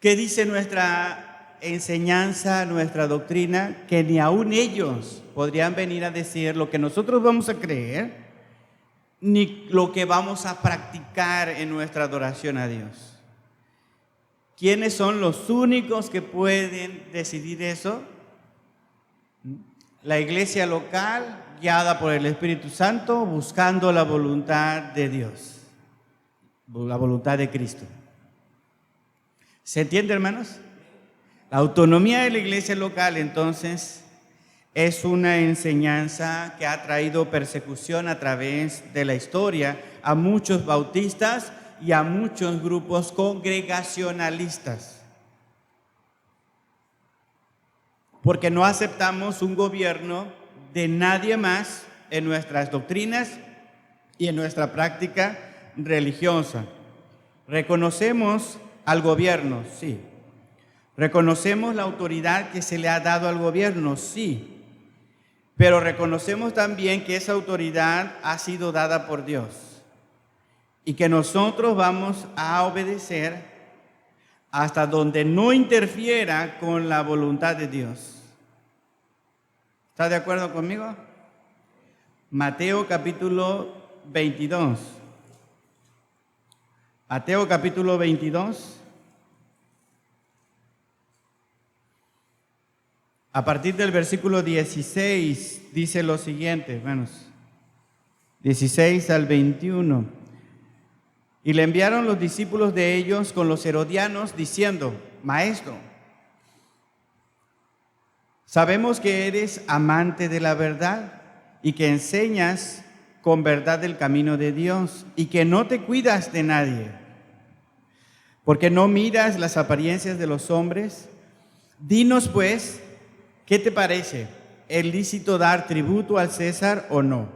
¿Qué dice nuestra enseñanza, nuestra doctrina? Que ni aún ellos podrían venir a decir lo que nosotros vamos a creer, ni lo que vamos a practicar en nuestra adoración a Dios. ¿Quiénes son los únicos que pueden decidir eso? La iglesia local, guiada por el Espíritu Santo, buscando la voluntad de Dios, la voluntad de Cristo. ¿Se entiende, hermanos? La autonomía de la iglesia local, entonces, es una enseñanza que ha traído persecución a través de la historia a muchos bautistas y a muchos grupos congregacionalistas. Porque no aceptamos un gobierno de nadie más en nuestras doctrinas y en nuestra práctica religiosa. Reconocemos al gobierno, sí. Reconocemos la autoridad que se le ha dado al gobierno, sí. Pero reconocemos también que esa autoridad ha sido dada por Dios y que nosotros vamos a obedecer hasta donde no interfiera con la voluntad de Dios. ¿Está de acuerdo conmigo? Mateo capítulo 22. Mateo capítulo 22. A partir del versículo 16 dice lo siguiente, hermanos. 16 al 21. Y le enviaron los discípulos de ellos con los herodianos diciendo: Maestro, sabemos que eres amante de la verdad y que enseñas con verdad el camino de Dios y que no te cuidas de nadie, porque no miras las apariencias de los hombres. Dinos pues, ¿qué te parece? ¿Es lícito dar tributo al César o no?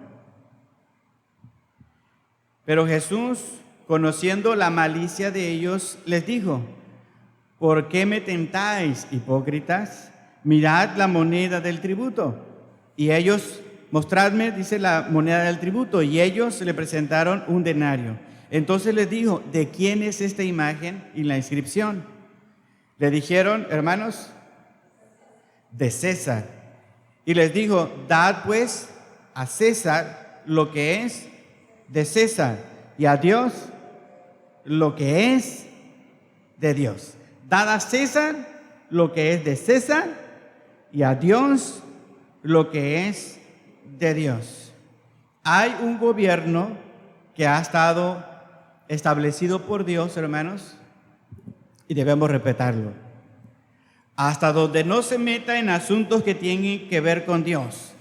Pero Jesús, conociendo la malicia de ellos, les dijo: ¿por qué me tentáis, hipócritas? Mirad la moneda del tributo. Y ellos, mostradme, dice, la moneda del tributo. Y ellos le presentaron un denario. Entonces les dijo: ¿de quién es esta imagen y la inscripción? Le dijeron: hermanos, de César. Y les dijo: dad pues a César lo que es de César, y a Dios lo que es de Dios. Dad a César lo que es de César, y a Dios lo que es de Dios. Hay un gobierno que ha estado establecido por Dios, hermanos, y debemos respetarlo. Hasta donde no se meta en asuntos que tienen que ver con Dios.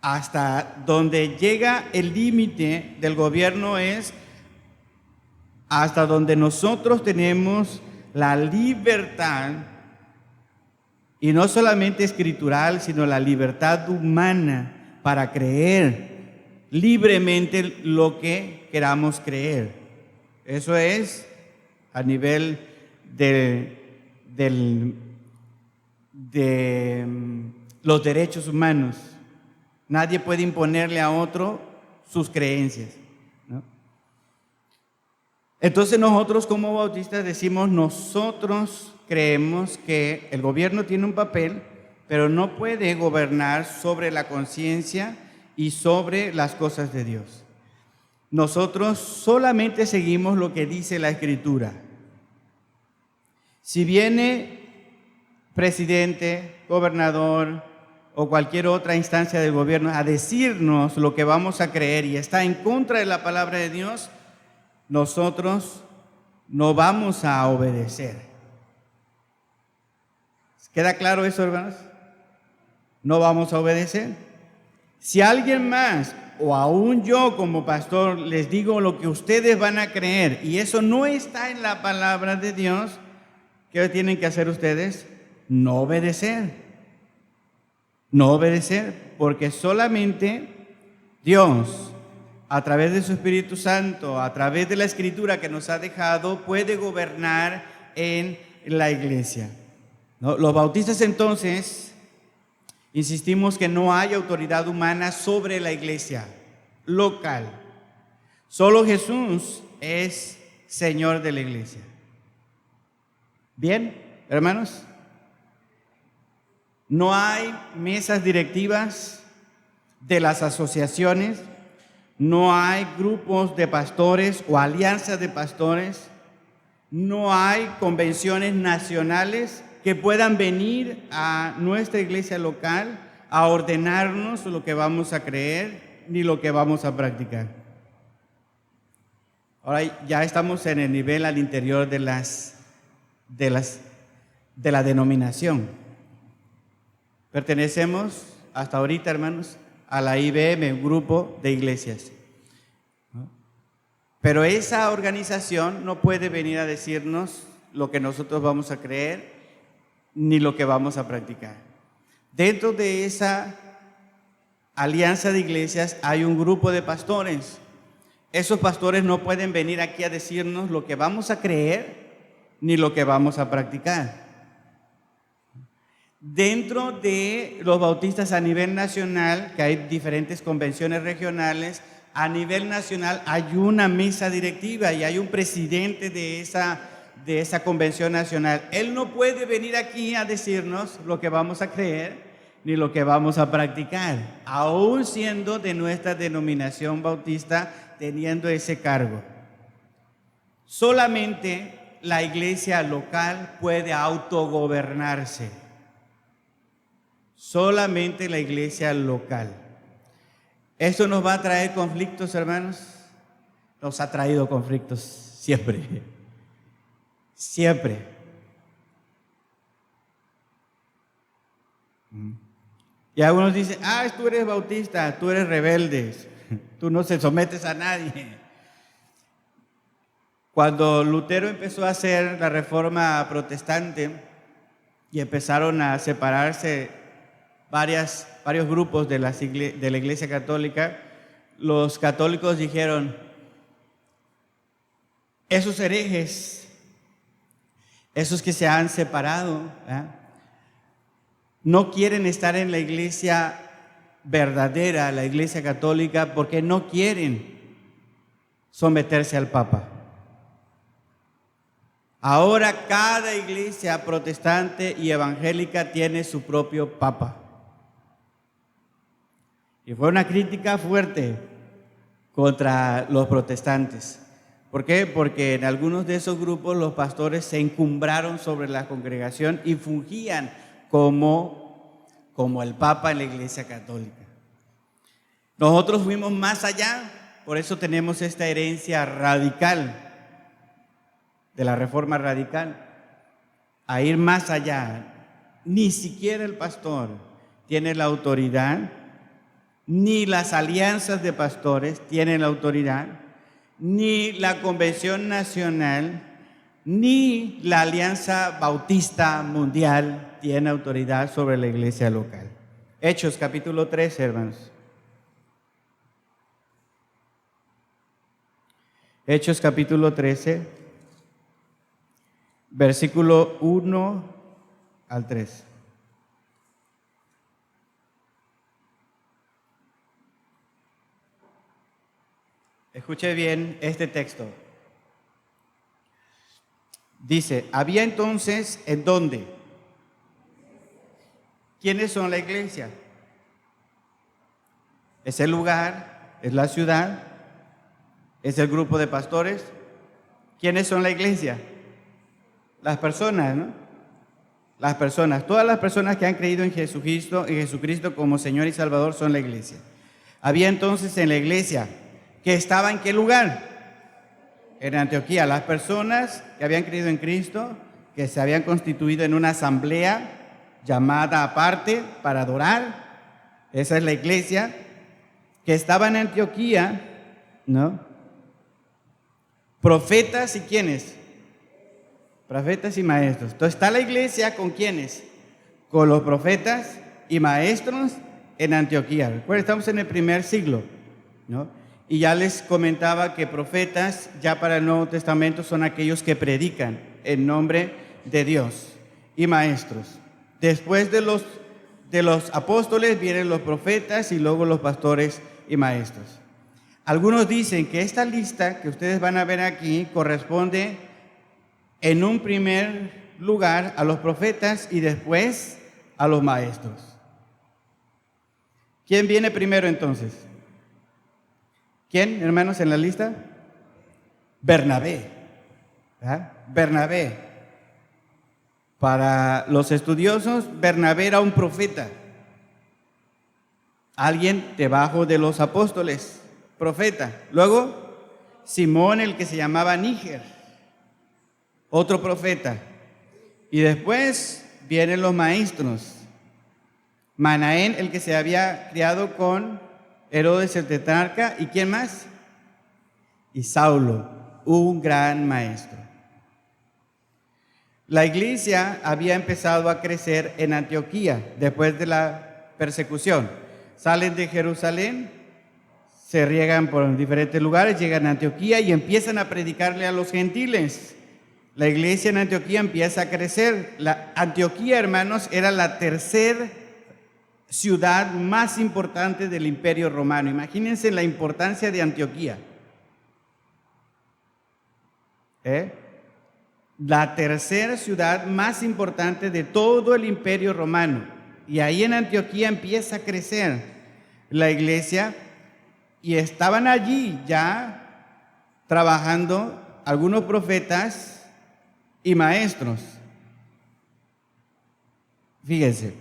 Hasta donde llega el límite del gobierno es hasta donde nosotros tenemos la libertad, y no solamente escritural, sino la libertad humana para creer libremente lo que queramos creer. Eso es a nivel de los derechos humanos. Nadie puede imponerle a otro sus creencias, ¿no? Entonces nosotros como bautistas decimos: nosotros creemos que el gobierno tiene un papel, pero no puede gobernar sobre la conciencia y sobre las cosas de Dios. Nosotros solamente seguimos lo que dice la Escritura. Si viene presidente, gobernador o cualquier otra instancia del gobierno a decirnos lo que vamos a creer y está en contra de la palabra de Dios, nosotros no vamos a obedecer. ¿Queda claro eso, hermanos? No vamos a obedecer. Si alguien más o aún yo como pastor les digo lo que ustedes van a creer y eso no está en la palabra de Dios, ¿qué tienen que hacer ustedes? No obedecer. No obedecer, porque solamente Dios, a través de su Espíritu Santo, a través de la Escritura que nos ha dejado, puede gobernar en la iglesia, ¿no? Los bautistas entonces insistimos que no hay autoridad humana sobre la iglesia local. Solo Jesús es Señor de la iglesia. Bien, hermanos. No hay mesas directivas de las asociaciones, no hay grupos de pastores o alianzas de pastores, no hay convenciones nacionales que puedan venir a nuestra iglesia local a ordenarnos lo que vamos a creer ni lo que vamos a practicar. Ahora ya estamos en el nivel al interior de la denominación. Pertenecemos hasta ahorita, hermanos, a la IBM, un grupo de iglesias. Pero esa organización no puede venir a decirnos lo que nosotros vamos a creer ni lo que vamos a practicar. Dentro de esa alianza de iglesias hay un grupo de pastores. Esos pastores no pueden venir aquí a decirnos lo que vamos a creer ni lo que vamos a practicar. Dentro de los bautistas a nivel nacional, que hay diferentes convenciones regionales, a nivel nacional hay una mesa directiva y hay un presidente de esa convención nacional. Él no puede venir aquí a decirnos lo que vamos a creer ni lo que vamos a practicar, aún siendo de nuestra denominación bautista, teniendo ese cargo. Solamente la iglesia local puede autogobernarse. Solamente la iglesia local. ¿Esto nos va a traer conflictos, hermanos? Nos ha traído conflictos siempre. Siempre. Y algunos dicen, tú eres bautista, tú eres rebelde, tú no se sometes a nadie. Cuando Lutero empezó a hacer la reforma protestante y empezaron a separarse varios grupos de la iglesia católica, los católicos dijeron, esos herejes, esos que se han separado, no quieren estar en la iglesia verdadera, la iglesia católica, porque no quieren someterse al Papa. Ahora cada iglesia protestante y evangélica tiene su propio Papa. Y fue una crítica fuerte contra los protestantes. ¿Por qué? Porque en algunos de esos grupos los pastores se encumbraron sobre la congregación y fungían como el Papa en la iglesia católica. Nosotros fuimos más allá, por eso tenemos esta herencia radical, de la reforma radical, a ir más allá. Ni siquiera el pastor tiene la autoridad, ni las alianzas de pastores tienen la autoridad, ni la convención nacional, ni la alianza bautista mundial tiene autoridad sobre la iglesia local. Hechos capítulo 13, hermanos. Hechos capítulo 13, versículo 1 al 3. Escuche bien este texto. Dice, había entonces, ¿en dónde? ¿Quiénes son la iglesia? ¿Es el lugar? ¿Es la ciudad? ¿Es el grupo de pastores? ¿Quiénes son la iglesia? Las personas, ¿no? Las personas, todas las personas que han creído en Jesucristo como Señor y Salvador son la iglesia. Había entonces en la iglesia, que estaba en qué lugar? En Antioquía, las personas que habían creído en Cristo, que se habían constituido en una asamblea llamada aparte para adorar, esa es la iglesia, que estaba en Antioquía, ¿no? Profetas y ¿quiénes? Profetas y maestros. Entonces está la iglesia con ¿quiénes? Con los profetas y maestros en Antioquía. Recuerden, estamos en el primer siglo, ¿no? Y ya les comentaba que profetas, ya para el Nuevo Testamento, son aquellos que predican en nombre de Dios, y maestros. Después de los apóstoles vienen los profetas y luego los pastores y maestros. Algunos dicen que esta lista que ustedes van a ver aquí corresponde en un primer lugar a los profetas y después a los maestros. ¿Quién viene primero entonces? ¿Quién, hermanos, en la lista? Bernabé. ¿Ah? Bernabé. Para los estudiosos, Bernabé era un profeta. Alguien debajo de los apóstoles, profeta. Luego, Simón, el que se llamaba Níger, otro profeta. Y después vienen los maestros. Manaén, el que se había criado con Herodes el tetrarca. ¿Y quién más? Y Saulo, un gran maestro. La iglesia había empezado a crecer en Antioquía después de la persecución. Salen de Jerusalén, se riegan por diferentes lugares, llegan a Antioquía y empiezan a predicarle a los gentiles. La iglesia en Antioquía empieza a crecer. La Antioquía, hermanos, era la tercera ciudad más importante del Imperio Romano. Imagínense la importancia de Antioquía. La tercera ciudad más importante de todo el Imperio Romano. Y ahí en Antioquía empieza a crecer la iglesia y estaban allí ya trabajando algunos profetas y maestros. Fíjense,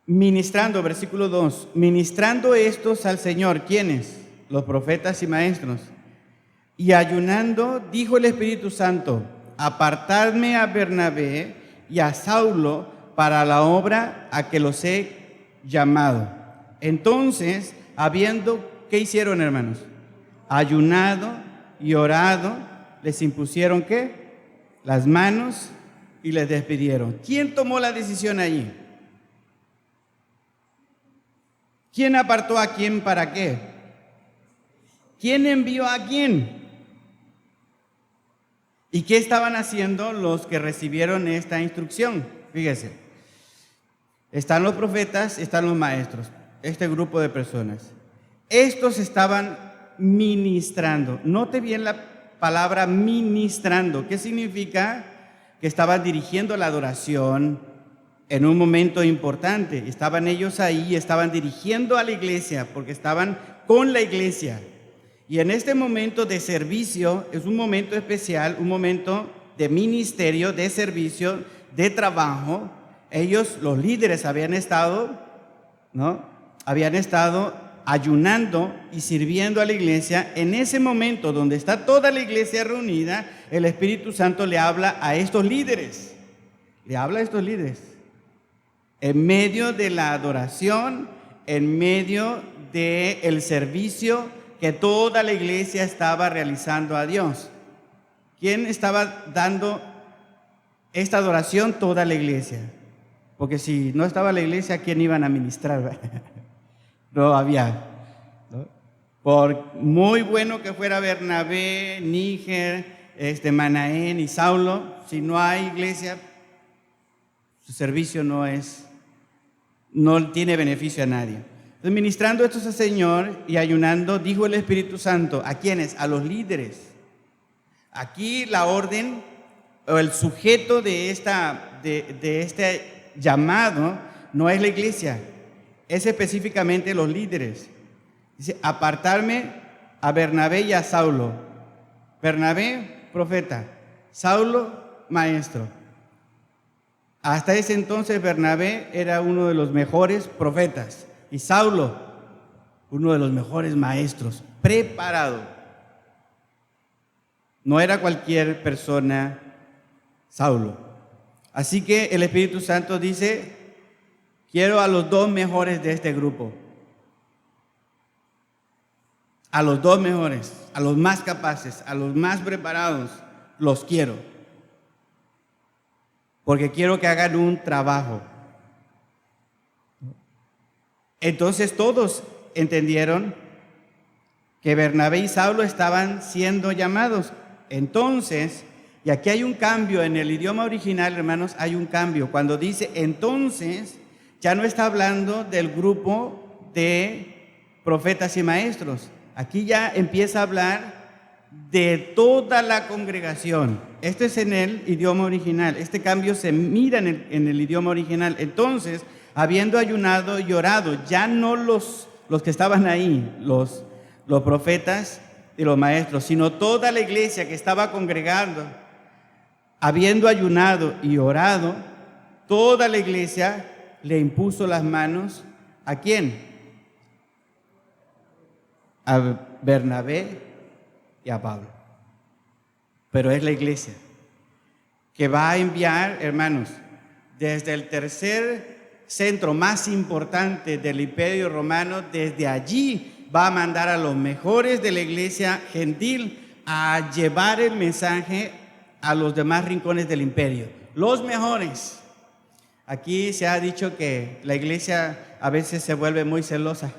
ministrando, versículo 2, ministrando estos al Señor, ¿quiénes? Los profetas y maestros. Y ayunando, dijo el Espíritu Santo, apartadme a Bernabé y a Saulo para la obra a que los he llamado. Entonces, ¿qué hicieron, hermanos? Ayunado y orado, les impusieron ¿qué? Las manos y les despidieron. ¿Quién tomó la decisión allí? ¿Quién apartó a quién para qué? ¿Quién envió a quién? ¿Y qué estaban haciendo los que recibieron esta instrucción? Fíjese, están los profetas, están los maestros, este grupo de personas. Estos estaban ministrando. Note bien la palabra ministrando. ¿Qué significa? Que estaban dirigiendo la adoración en un momento importante. Estaban ellos ahí, estaban dirigiendo a la iglesia porque estaban con la iglesia. Y en este momento de servicio es un momento especial, un momento de ministerio, de servicio, de trabajo. Ellos, los líderes, habían estado ayunando y sirviendo a la iglesia. En ese momento donde está toda la iglesia reunida, el Espíritu Santo le habla a estos líderes. Le habla a estos líderes. En medio de la adoración, en medio del servicio que toda la iglesia estaba realizando a Dios. ¿Quién estaba dando esta adoración? Toda la iglesia. Porque si no estaba la iglesia, ¿quién iban a ministrar? No había. ¿No? Por muy bueno que fuera Bernabé, Níger, Manaén y Saulo, si no hay iglesia, su servicio no tiene beneficio a nadie. Entonces, ministrando estos al Señor y ayunando, dijo el Espíritu Santo, ¿a quiénes? A los líderes. Aquí la orden o el sujeto de este llamado no es la iglesia, es específicamente los líderes. Dice, apartarme a Bernabé y a Saulo. Bernabé, profeta. Saulo, maestro. Hasta ese entonces Bernabé era uno de los mejores profetas y Saulo, uno de los mejores maestros, preparado. No era cualquier persona Saulo. Así que el Espíritu Santo dice, quiero a los dos mejores de este grupo. A los dos mejores, a los más capaces, a los más preparados, los quiero. Porque quiero que hagan un trabajo. Entonces todos entendieron que Bernabé y Saulo estaban siendo llamados. Entonces, y aquí hay un cambio en el idioma original, hermanos, hay un cambio. Cuando dice entonces, ya no está hablando del grupo de profetas y maestros. Aquí ya empieza a hablar de toda la congregación. Esto es en el idioma original. Este cambio se mira en el idioma original. Entonces, habiendo ayunado y orado, ya no los que estaban ahí, los profetas y los maestros, sino toda la iglesia que estaba congregando, habiendo ayunado y orado, toda la iglesia le impuso las manos. ¿A quién? A Bernabé y a Pablo. Pero es la iglesia que va a enviar, hermanos, desde el tercer centro más importante del Imperio Romano, desde allí va a mandar a los mejores de la iglesia gentil a llevar el mensaje a los demás rincones del imperio. Los mejores. Aquí se ha dicho que la iglesia a veces se vuelve muy celosa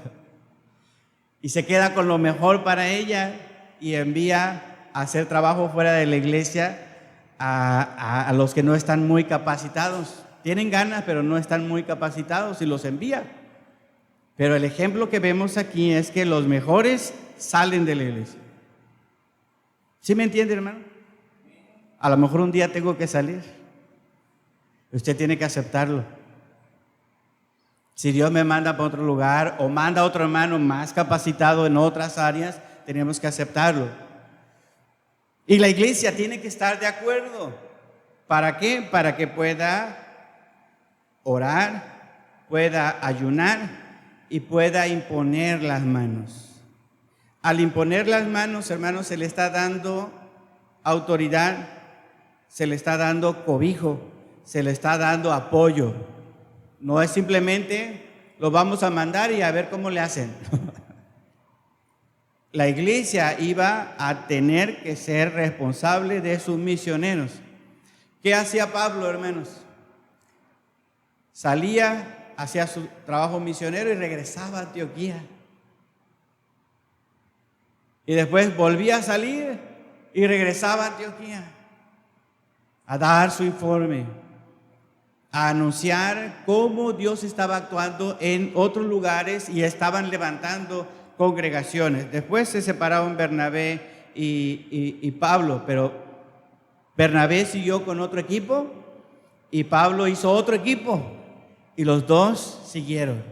y se queda con lo mejor para ella y envía a hacer trabajo fuera de la iglesia a los que no están muy capacitados. Tienen ganas, pero no están muy capacitados y los envía. Pero el ejemplo que vemos aquí es que los mejores salen de la iglesia. ¿Sí me entiende, hermano? A lo mejor un día tengo que salir. Usted tiene que aceptarlo. Si Dios me manda para otro lugar o manda a otro hermano más capacitado en otras áreas, tenemos que aceptarlo. Y la iglesia tiene que estar de acuerdo. ¿Para qué? Para que pueda orar, pueda ayunar y pueda imponer las manos. Al imponer las manos, hermanos, se le está dando autoridad, se le está dando cobijo, se le está dando apoyo. No es simplemente lo vamos a mandar y a ver cómo le hacen. La iglesia iba a tener que ser responsable de sus misioneros. ¿Qué hacía Pablo, hermanos? Salía, hacía su trabajo misionero y regresaba a Antioquía. Y después volvía a salir y regresaba a Antioquía a dar su informe, a anunciar cómo Dios estaba actuando en otros lugares y estaban levantando congregaciones. Después se separaron Bernabé y Pablo, pero Bernabé siguió con otro equipo y Pablo hizo otro equipo y los dos siguieron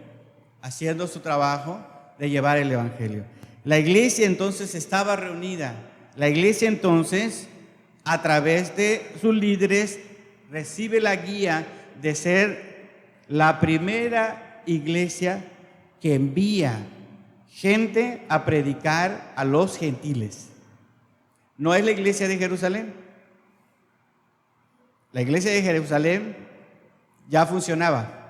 haciendo su trabajo de llevar el evangelio. La iglesia entonces estaba reunida. La iglesia entonces, a través de sus líderes, recibe la guía de ser la primera iglesia que envía gente a predicar a los gentiles. ¿No es la iglesia de Jerusalén? La iglesia de Jerusalén ya funcionaba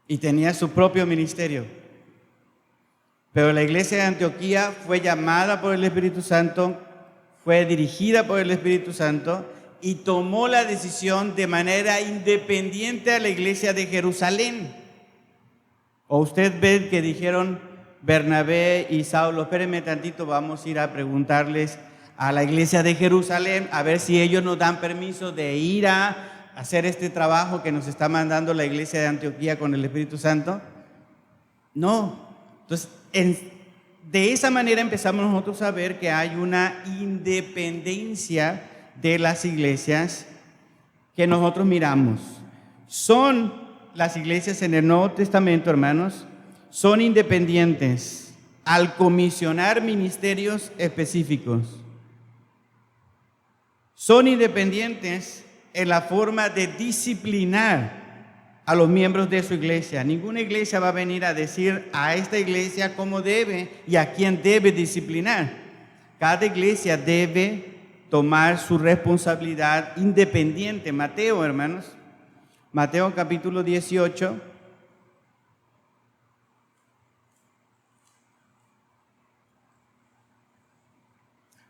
y tenía su propio ministerio. Pero la iglesia de Antioquía fue llamada por el Espíritu Santo, fue dirigida por el Espíritu Santo y tomó la decisión de manera independiente a la iglesia de Jerusalén. O usted ve que dijeron Bernabé y Saulo, espérenme tantito, vamos a ir a preguntarles a la iglesia de Jerusalén a ver si ellos nos dan permiso de ir a hacer este trabajo que nos está mandando la iglesia de Antioquía con el Espíritu Santo. No. Entonces, de esa manera empezamos nosotros a ver que hay una independencia de las iglesias que nosotros miramos. Son las iglesias en el Nuevo Testamento, hermanos, son independientes al comisionar ministerios específicos. Son independientes en la forma de disciplinar a los miembros de su iglesia. Ninguna iglesia va a venir a decir a esta iglesia cómo debe y a quién debe disciplinar. Cada iglesia debe tomar su responsabilidad independiente. Mateo, hermanos, Mateo capítulo 18.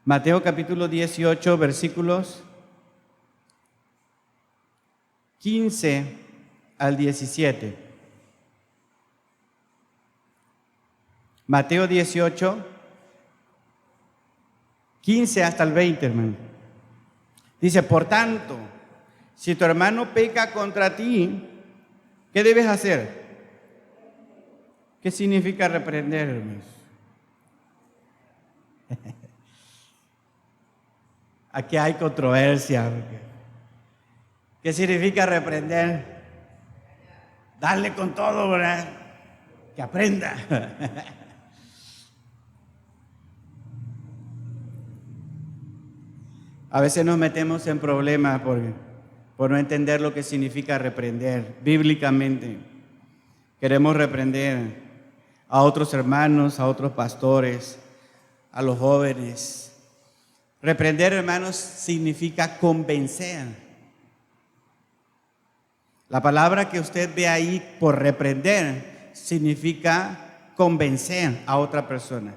Mateo capítulo 18, versículos 15 al 17. Mateo 18, 15 hasta el 20, hermano. Dice, por tanto, si tu hermano peca contra ti, ¿qué debes hacer? ¿Qué significa reprender, hermanos? Aquí hay controversia. ¿Qué significa reprender? Darle con todo, ¿verdad? Que aprenda. A veces nos metemos en problemas por no entender lo que significa reprender bíblicamente. Queremos reprender a otros hermanos, a otros pastores, a los jóvenes. Reprender, hermanos, significa convencer. La palabra que usted ve ahí por reprender significa convencer a otra persona.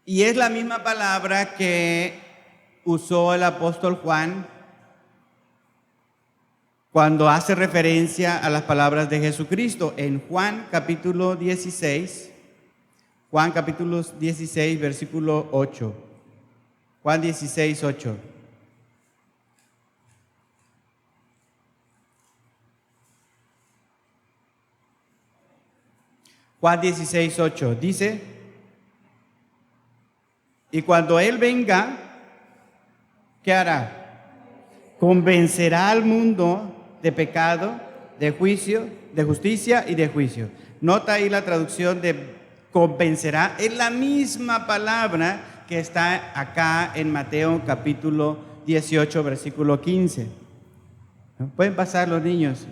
Y es la misma palabra que usó el apóstol Juan cuando hace referencia a las palabras de Jesucristo en Juan capítulo 16. Juan capítulo 16, versículo 8. Juan 16, 8. Juan 16, 8 dice: y cuando Él venga, ¿qué hará? Convencerá al mundo de pecado, de juicio, de justicia y de juicio. Nota ahí la traducción de convencerá. Es la misma palabra que está acá en Mateo capítulo 18, versículo 15. Pueden pasar los niños,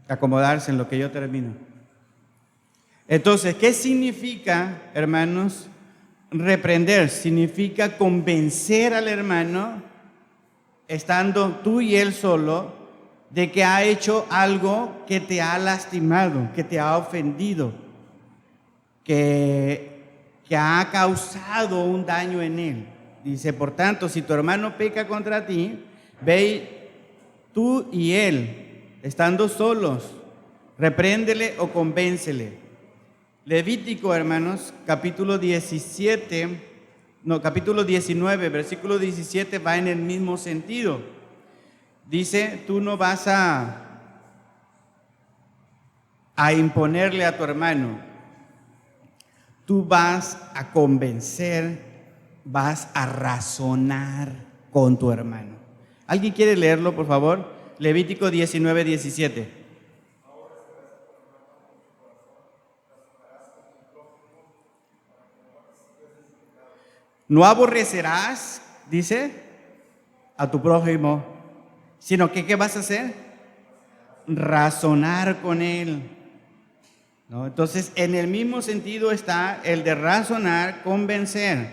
acomodarse en lo que yo termino. Entonces, ¿qué significa, hermanos? Reprender significa convencer al hermano, estando tú y él solo, de que ha hecho algo que te ha lastimado, que te ha ofendido, que ha causado un daño en él. Dice, por tanto, si tu hermano peca contra ti, ve tú y él, estando solos, repréndele o convéncele. Levítico, hermanos, capítulo 19, versículo 17 va en el mismo sentido. Dice, tú no vas a imponerle a tu hermano, tú vas a convencer, vas a razonar con tu hermano. ¿Alguien quiere leerlo, por favor? Levítico 19, 17. No aborrecerás, dice, a tu prójimo, sino que ¿qué vas a hacer? Razonar con él. ¿No? Entonces, en el mismo sentido está el de razonar, convencer.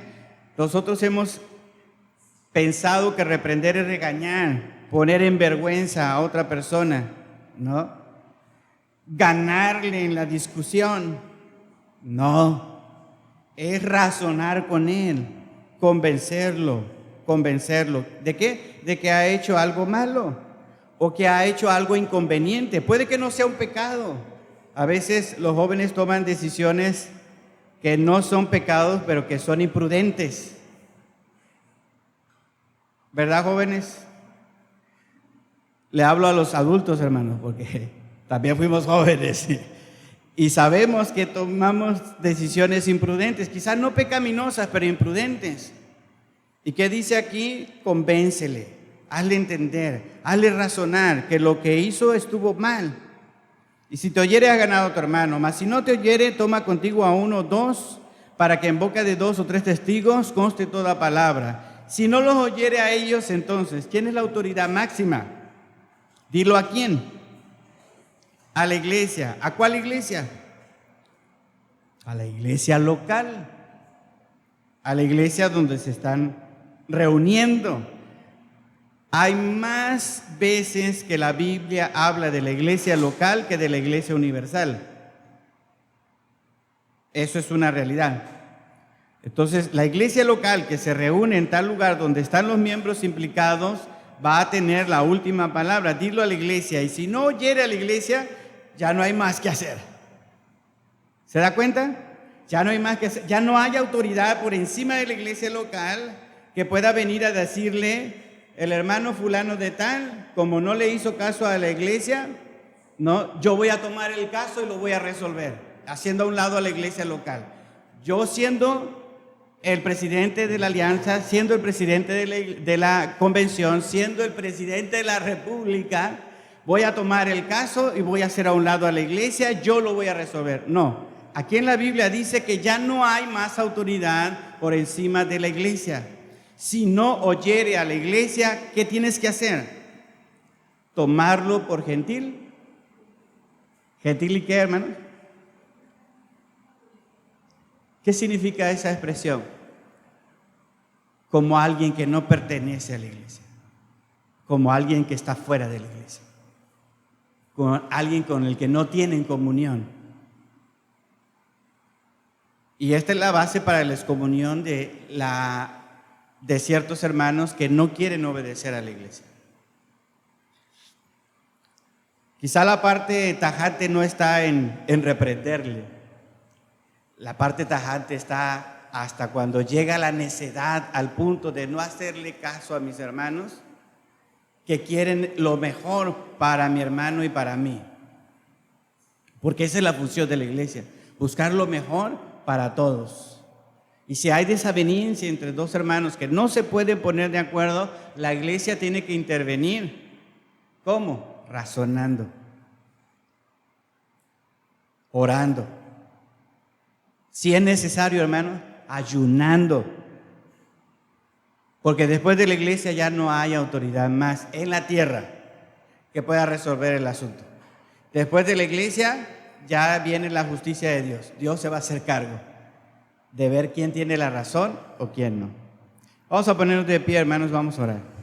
Nosotros hemos pensado que reprender es regañar, poner en vergüenza a otra persona, ¿no? Ganarle en la discusión. No, es razonar con él. Convencerlo. ¿De qué? De que ha hecho algo malo o que ha hecho algo inconveniente. Puede que no sea un pecado. A veces los jóvenes toman decisiones que no son pecados, pero que son imprudentes. ¿Verdad, jóvenes? Le hablo a los adultos, hermanos, porque también fuimos jóvenes. Y sabemos que tomamos decisiones imprudentes, quizás no pecaminosas, pero imprudentes. ¿Y qué dice aquí? Convéncele, hazle entender, hazle razonar que lo que hizo estuvo mal. Y si te oyere, ha ganado a tu hermano, mas si no te oyere, toma contigo a 1 o 2, para que en boca de 2 o 3 testigos conste toda palabra. Si no los oyere a ellos, entonces, ¿quién es la autoridad máxima? Dilo a quién. A la iglesia. ¿A cuál iglesia? A la iglesia local. A la iglesia donde se están reuniendo. Hay más veces que la Biblia habla de la iglesia local que de la iglesia universal. Eso es una realidad. Entonces, la iglesia local que se reúne en tal lugar donde están los miembros implicados va a tener la última palabra. Dilo a la iglesia. Y si no oyere a la iglesia, ya no hay más que hacer. ¿Se da cuenta? Ya no hay más que hacer. Ya no hay autoridad por encima de la iglesia local que pueda venir a decirle, el hermano fulano de tal, como no le hizo caso a la iglesia, no, yo voy a tomar el caso y lo voy a resolver, haciendo a un lado a la iglesia local. Yo siendo el presidente de la alianza, siendo el presidente de la convención, siendo el presidente de la república, voy a tomar el caso y voy a hacer a un lado a la iglesia, yo lo voy a resolver. No, aquí en la Biblia dice que ya no hay más autoridad por encima de la iglesia. Si no oyere a la iglesia, ¿qué tienes que hacer? Tomarlo por gentil. ¿Gentil y qué, hermanos? ¿Qué significa esa expresión? Como alguien que no pertenece a la iglesia, como alguien que está fuera de la iglesia, como alguien con el que no tienen comunión. Y esta es la base para la excomunión de ciertos hermanos que no quieren obedecer a la iglesia. Quizá la parte tajante no está en reprenderle. La parte tajante está hasta cuando llega la necedad al punto de no hacerle caso a mis hermanos que quieren lo mejor para mi hermano y para mí. Porque esa es la función de la iglesia, buscar lo mejor para todos. Y si hay desaveniencia entre dos hermanos que no se pueden poner de acuerdo, la iglesia tiene que intervenir. ¿Cómo? Razonando, orando. Si es necesario, hermano, ayunando. Porque después de la iglesia ya no hay autoridad más en la tierra que pueda resolver el asunto. Después de la iglesia ya viene la justicia de Dios. Dios se va a hacer cargo de ver quién tiene la razón o quién no. Vamos a ponernos de pie, hermanos, vamos a orar.